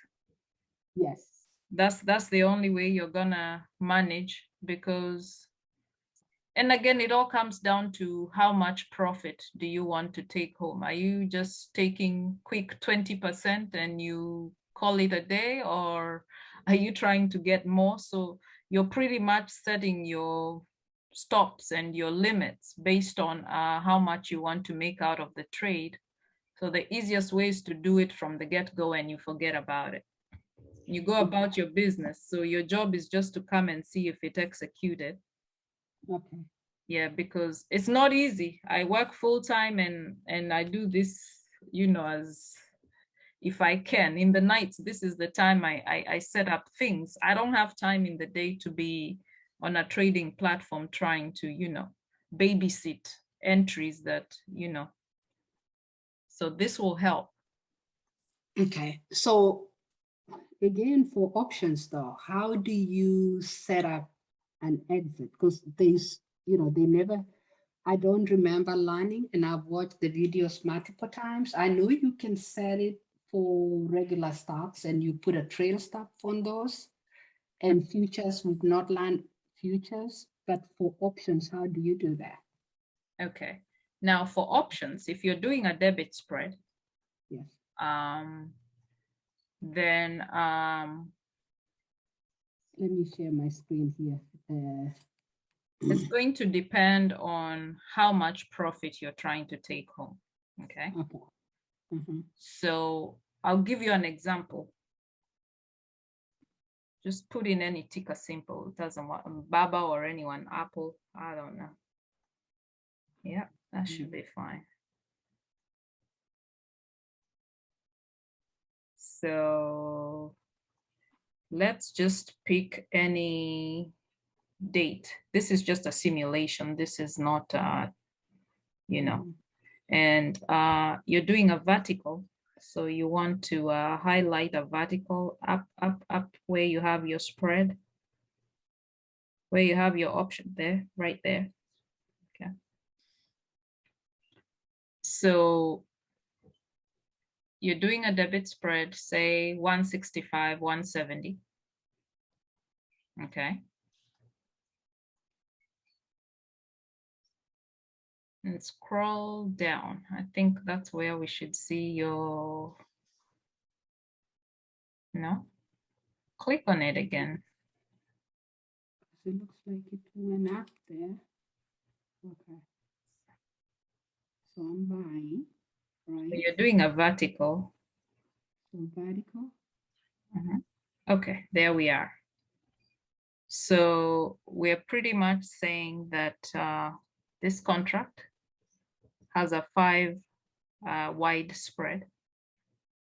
Yes. That's the only way you're gonna manage, because, and again, it all comes down to how much profit do you want to take home? Are you just taking quick 20% and you call it a day, or are you trying to get more? So you're pretty much setting your stops and your limits based on how much you want to make out of the trade. So the easiest way is to do it from the get-go and you forget about it. You go about your business. So your job is just to come and see if it executed. Okay. Yeah, because it's not easy. I work full-time and I do this, as if I can. In the nights, this is the time I set up things. I don't have time in the day to be on a trading platform trying to, babysit entries that, so this will help. Okay. So again, for options though, how do you set up an exit? Because there's, they never, I don't remember learning, and I've watched the videos multiple times. I know you can set it for regular stocks and you put a trail stop on those, and futures would not land futures, but for options, how do you do that? Okay. Now for options, if you're doing a debit spread, yes, then let me share my screen here. It's going to depend on how much profit you're trying to take home. Okay. Okay. Mm-hmm. So I'll give you an example. Just put in any ticker symbol. It doesn't want Baba or anyone, Apple, I don't know. Yeah, that should be fine. So let's just pick any date. This is just a simulation. This is not, and you're doing a vertical. So you want to highlight a vertical up, up, up, where you have your spread, where you have your option there, right there. Okay. So you're doing a debit spread, say 165, 170. Okay. And scroll down. I think that's where we should see your, no? Click on it again. It looks like it went up there. Okay. So I'm buying, right? So you're doing a vertical. So vertical. Okay, there we are. So we're pretty much saying that this contract has a 5 wide spread.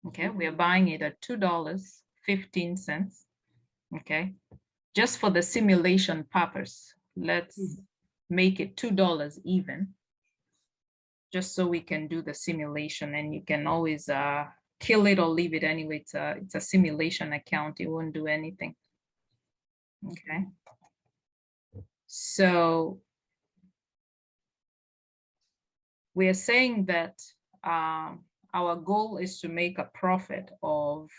Okay, we are buying it at $2.15. Okay, just for the simulation purpose, let's make it $2 even, just so we can do the simulation, and you can always kill it or leave it anyway. It's a simulation account. It won't do anything. Okay. So we are saying that our goal is to make a profit of,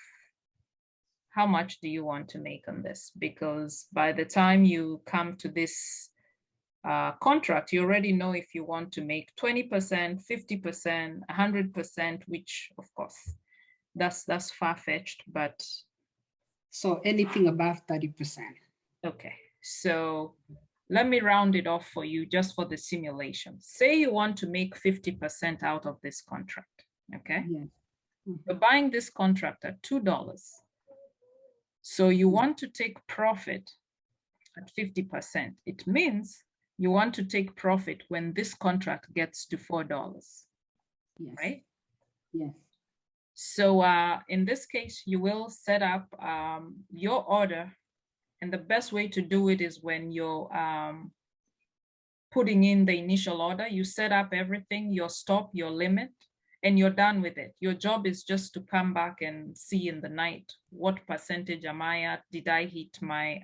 how much do you want to make on this? Because by the time you come to this contract, you already know if you want to make 20%, 50%, 100%, which of course that's far-fetched, but so anything above 30%. Okay, so let me round it off for you just for the simulation. Say you want to make 50% out of this contract, okay? Yes. You're buying this contract at $2. So you want to take profit at 50%. It means you want to take profit when this contract gets to $4, Yes. right? Yes. So in this case, you will set up your order. And the best way to do it is when you're putting in the initial order, you set up everything, your stop, your limit, and you're done with it. Your job is just to come back and see in the night, what percentage am I at? Did I hit my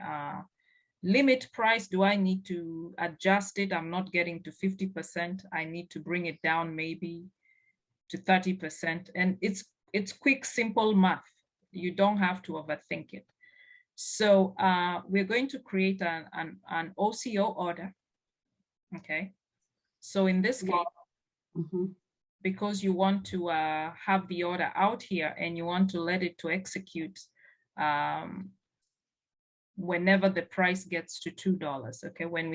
limit price? Do I need to adjust it? I'm not getting to 50%. I need to bring it down maybe to 30%. And it's quick, simple math. You don't have to overthink it. So we're going to create an OCO order, okay? So in this case, because you want to have the order out here and you want to let it to execute whenever the price gets to $2, okay? When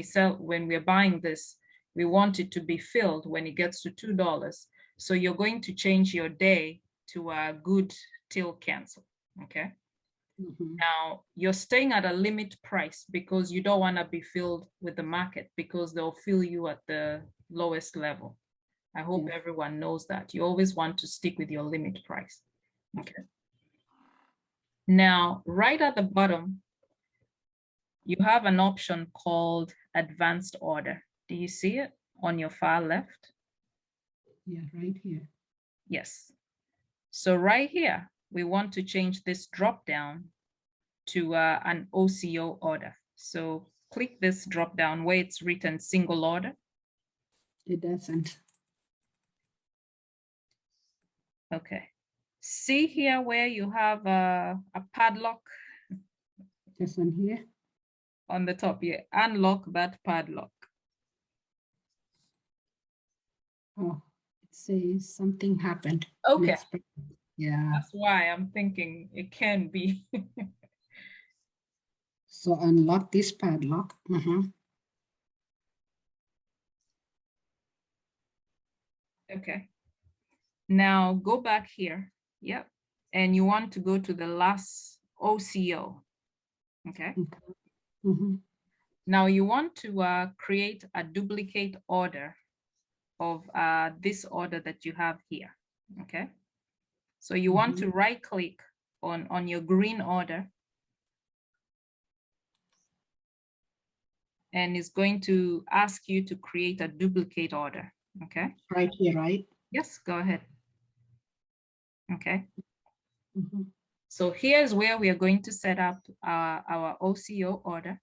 we're buying this, we want it to be filled when it gets to $2. So you're going to change your day to a good till cancel, okay? Now, you're staying at a limit price because you don't want to be filled with the market, because they'll fill you at the lowest level. I hope everyone knows that. You always want to stick with your limit price. Okay. Now, right at the bottom, you have an option called advanced order. Do you see it on your far left? Yeah, right here. Yes. So right here, we want to change this drop down to an OCO order. So click this drop down where it's written single order. It doesn't. Okay. See here where you have a padlock? This one here? On the top here. Unlock that padlock. Oh, it says something happened. Okay. Yeah. That's why I'm thinking it can be. So unlock this padlock. Okay. Now go back here. Yep. And you want to go to the last OCO. Okay. Now you want to create a duplicate order of this order that you have here. Okay. So you want to right click on your green order. And it's going to ask you to create a duplicate order. Okay. Right here, right? Yes, go ahead. Okay. So here's where we are going to set up our OCO order.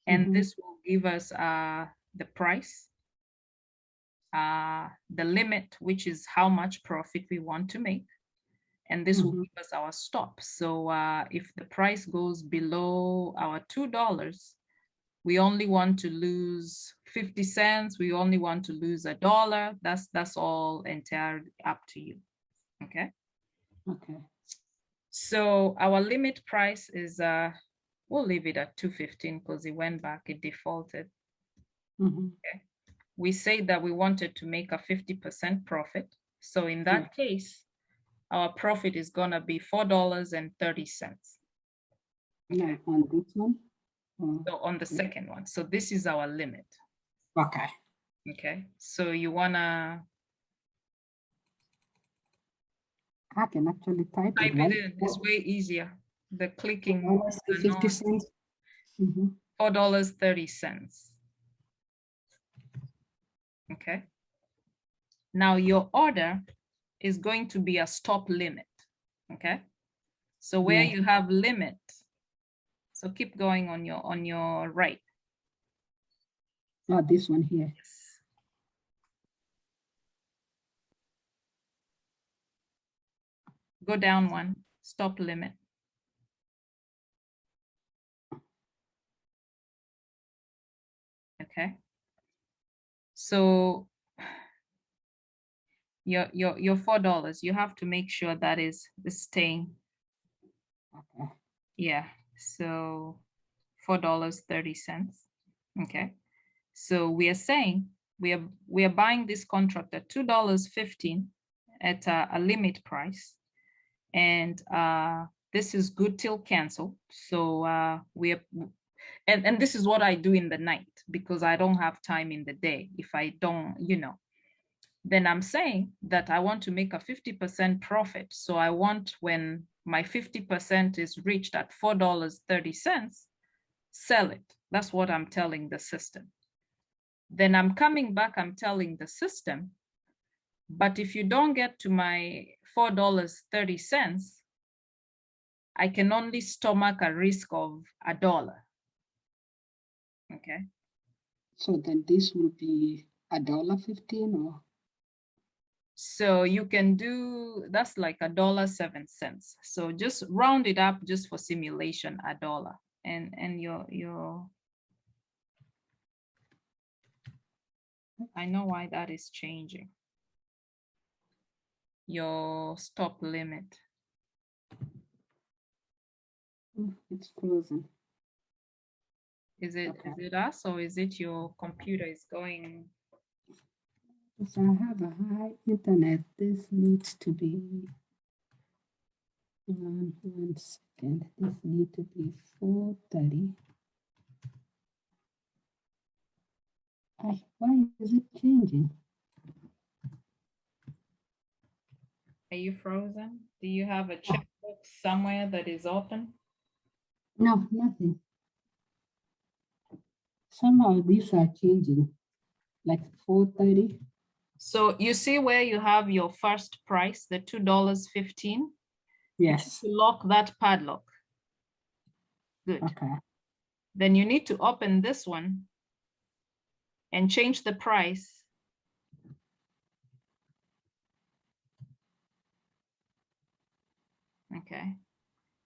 And this will give us the price, the limit, which is how much profit we want to make. And this will give us our stop. So if the price goes below our $2, we only want to lose 50 cents. We only want to lose $1. That's all entirely up to you. Okay. Okay. So our limit price is, we'll leave it at $2.15 because it went back, it defaulted. Okay. We say that we wanted to make a 50% profit. So in that case, our profit is gonna be $4.30. Okay. On this one? So on the second one. So this is our limit. Okay. Okay, so you wanna I can actually type it, type it right? in. It's way easier. The clicking $4.50. annoying. Mm-hmm. $4.30. Okay. Now your order is going to be a stop limit. Okay. So where Yes. you have limit, so keep going on your right. Oh, this one here. Yes. Go down one, stop limit. Okay. So your $4, you have to make sure that is staying. Okay. Yeah. So $4.30. Okay. So we are saying we are buying this contract at $2.15 at a limit price, and this is good till cancel. So we are, and this is what I do in the night because I don't have time in the day. If I don't, then I'm saying that I want to make a 50% profit. So I want, when my 50% is reached at $4.30, sell it. That's what I'm telling the system. Then I'm coming back, I'm telling the system, but if you don't get to my $4.30, I can only stomach a risk of $1. Okay. So then this will be $1.15 or? So you can do, that's like $1.07. So just round it up just for simulation, $1. And your I know why that is changing. Your stop limit. It's frozen. Is it Okay. is it us or is it your computer is going? So I have a high internet. This needs to be, one second. This needs to be 4:30. Why is it changing? Are you frozen? Do you have a checkbox somewhere that is open? No, nothing. Somehow these are changing, like 4:30. So you see where you have your first price, the $2.15? Yes. You lock that padlock. Good. Okay. Then you need to open this one and change the price. Okay.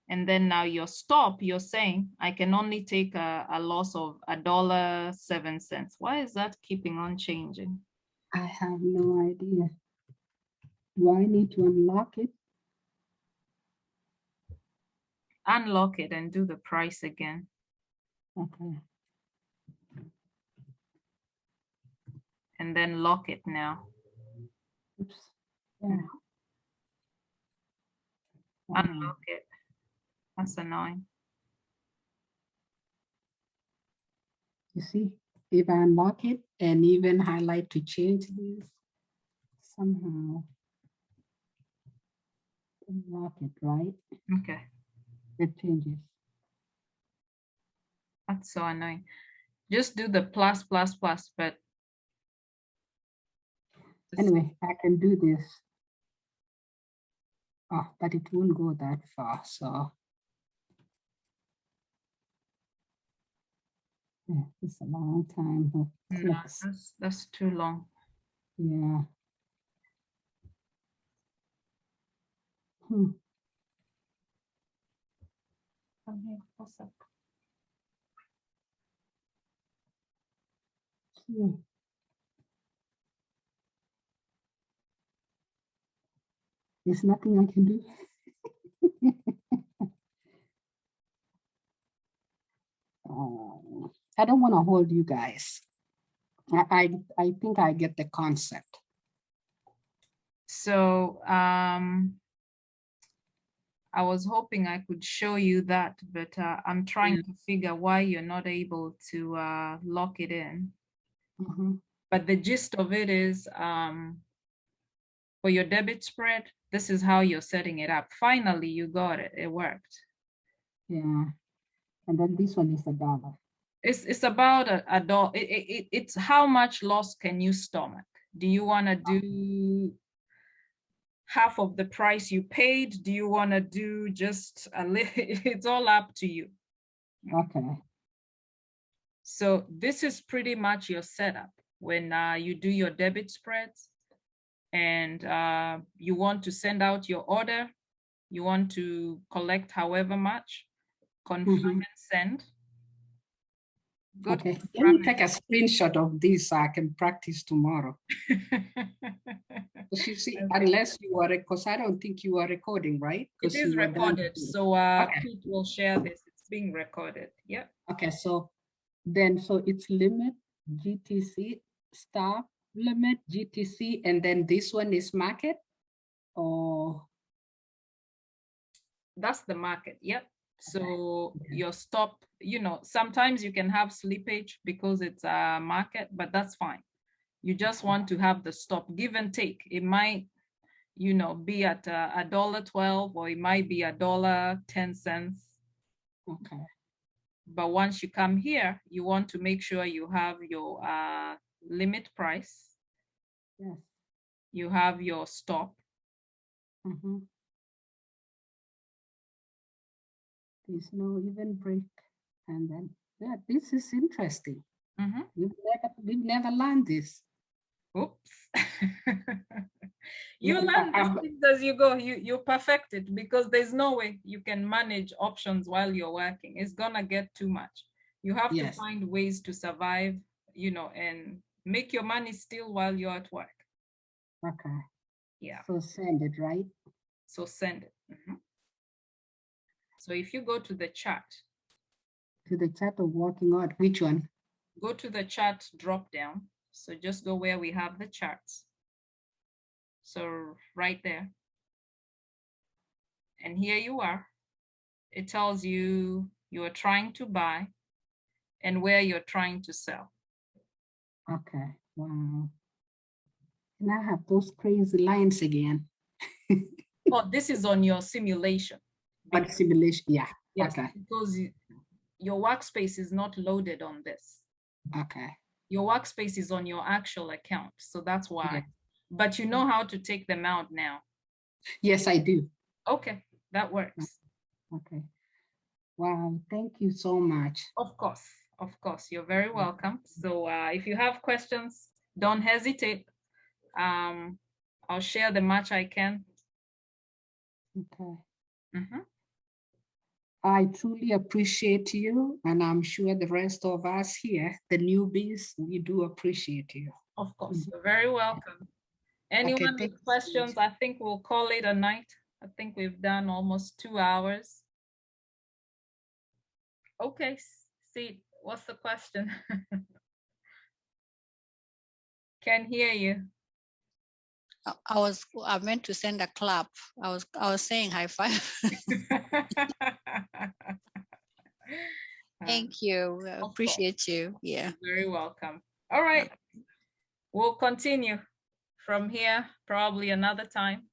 And then now your stop, you're saying, I can only take a loss of $1.07. Why is that keeping on changing? I have no idea. Do I need to unlock it? Unlock it and do the price again. Okay. And then lock it now. Oops. Yeah. Unlock it. That's annoying. You see, if I unlock it and even highlight to change this, somehow unlock it, right? Okay. It changes. That's so annoying. Just do the plus, but Anyway, I can do this. Oh, but it won't go that far, so. Yeah, it's a long time of clicks. no, that's too long. Yeah. Come here, what's up? Yeah. There's nothing I can do. I don't want to hold you guys. I think I get the concept. So I was hoping I could show you that, but I'm trying to figure why you're not able to lock it in. But the gist of it is for your debit spread, this is how you're setting it up. Finally, you got it. It worked. Yeah. And then this one is $1. It's about a dollar. It's how much loss can you stomach? Do you want to do half of the price you paid? Do you want to do just a little? It's all up to you. Okay. So this is pretty much your setup when you do your debit spreads and you want to send out your order, you want to collect however much, confirm and send. Good. Okay, let me take a screenshot of this so I can practice tomorrow. Because you see, unless you are, because I don't think you are recording, right? It is recorded. So okay. Pete will share this. It's being recorded. Yeah. Okay, so then, so it's limit, GTC, star, limit, GTC, and then this one is market, or? That's the market. Yep. So your stop, you know, sometimes you can have slippage because it's a market, but that's fine. You just want to have the stop, give and take. It might, you know, be at $1.12 or it might be $1.10. Okay. But once you come here, you want to make sure you have your limit price. Yes. You have your stop. There's no even break. And then, yeah, this is interesting. We've never learned this. Oops. You learn these things as you go. You perfect it because there's no way you can manage options while you're working. It's gonna get too much. You have to find ways to survive, you know, and make your money still while you're at work. Okay. Yeah. So send it, right? So send it. So if you go to the chart. To the chart of working out, which one? Go to the chart drop down. So just go where we have the charts. So right there. And here you are. It tells you are trying to buy and where you're trying to sell. Okay. Wow. And I have those crazy lines again. Oh, this is on your simulation. But simulation, yeah. Yes, okay. Because your workspace is not loaded on this. Okay. Your workspace is on your actual account. So that's why. Yeah. But you know how to take them out now. Yes, I do. Okay, that works. Okay. Wow, thank you so much. Of course, you're very welcome. So if you have questions, don't hesitate. I'll share the much I can. Okay. I truly appreciate you, and I'm sure the rest of us here, the newbies, we do appreciate you. Of course, you're very welcome. Anyone with questions, I think we'll call it a night. I think we've done almost 2 hours. Okay, see, what's the question? Can't hear you. I meant to send a clap. I was saying high five. Thank you. I appreciate you. Yeah. You're very welcome. All right. We'll continue from here, probably another time.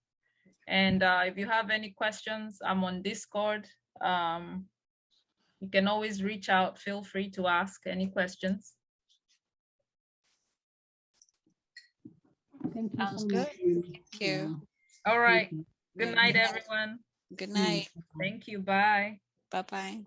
And if you have any questions, I'm on Discord. You can always reach out. Feel free to ask any questions. Thank you. Sounds good. Thank you. All right. Good night, everyone. Good night. Thank you. Bye. Bye-bye.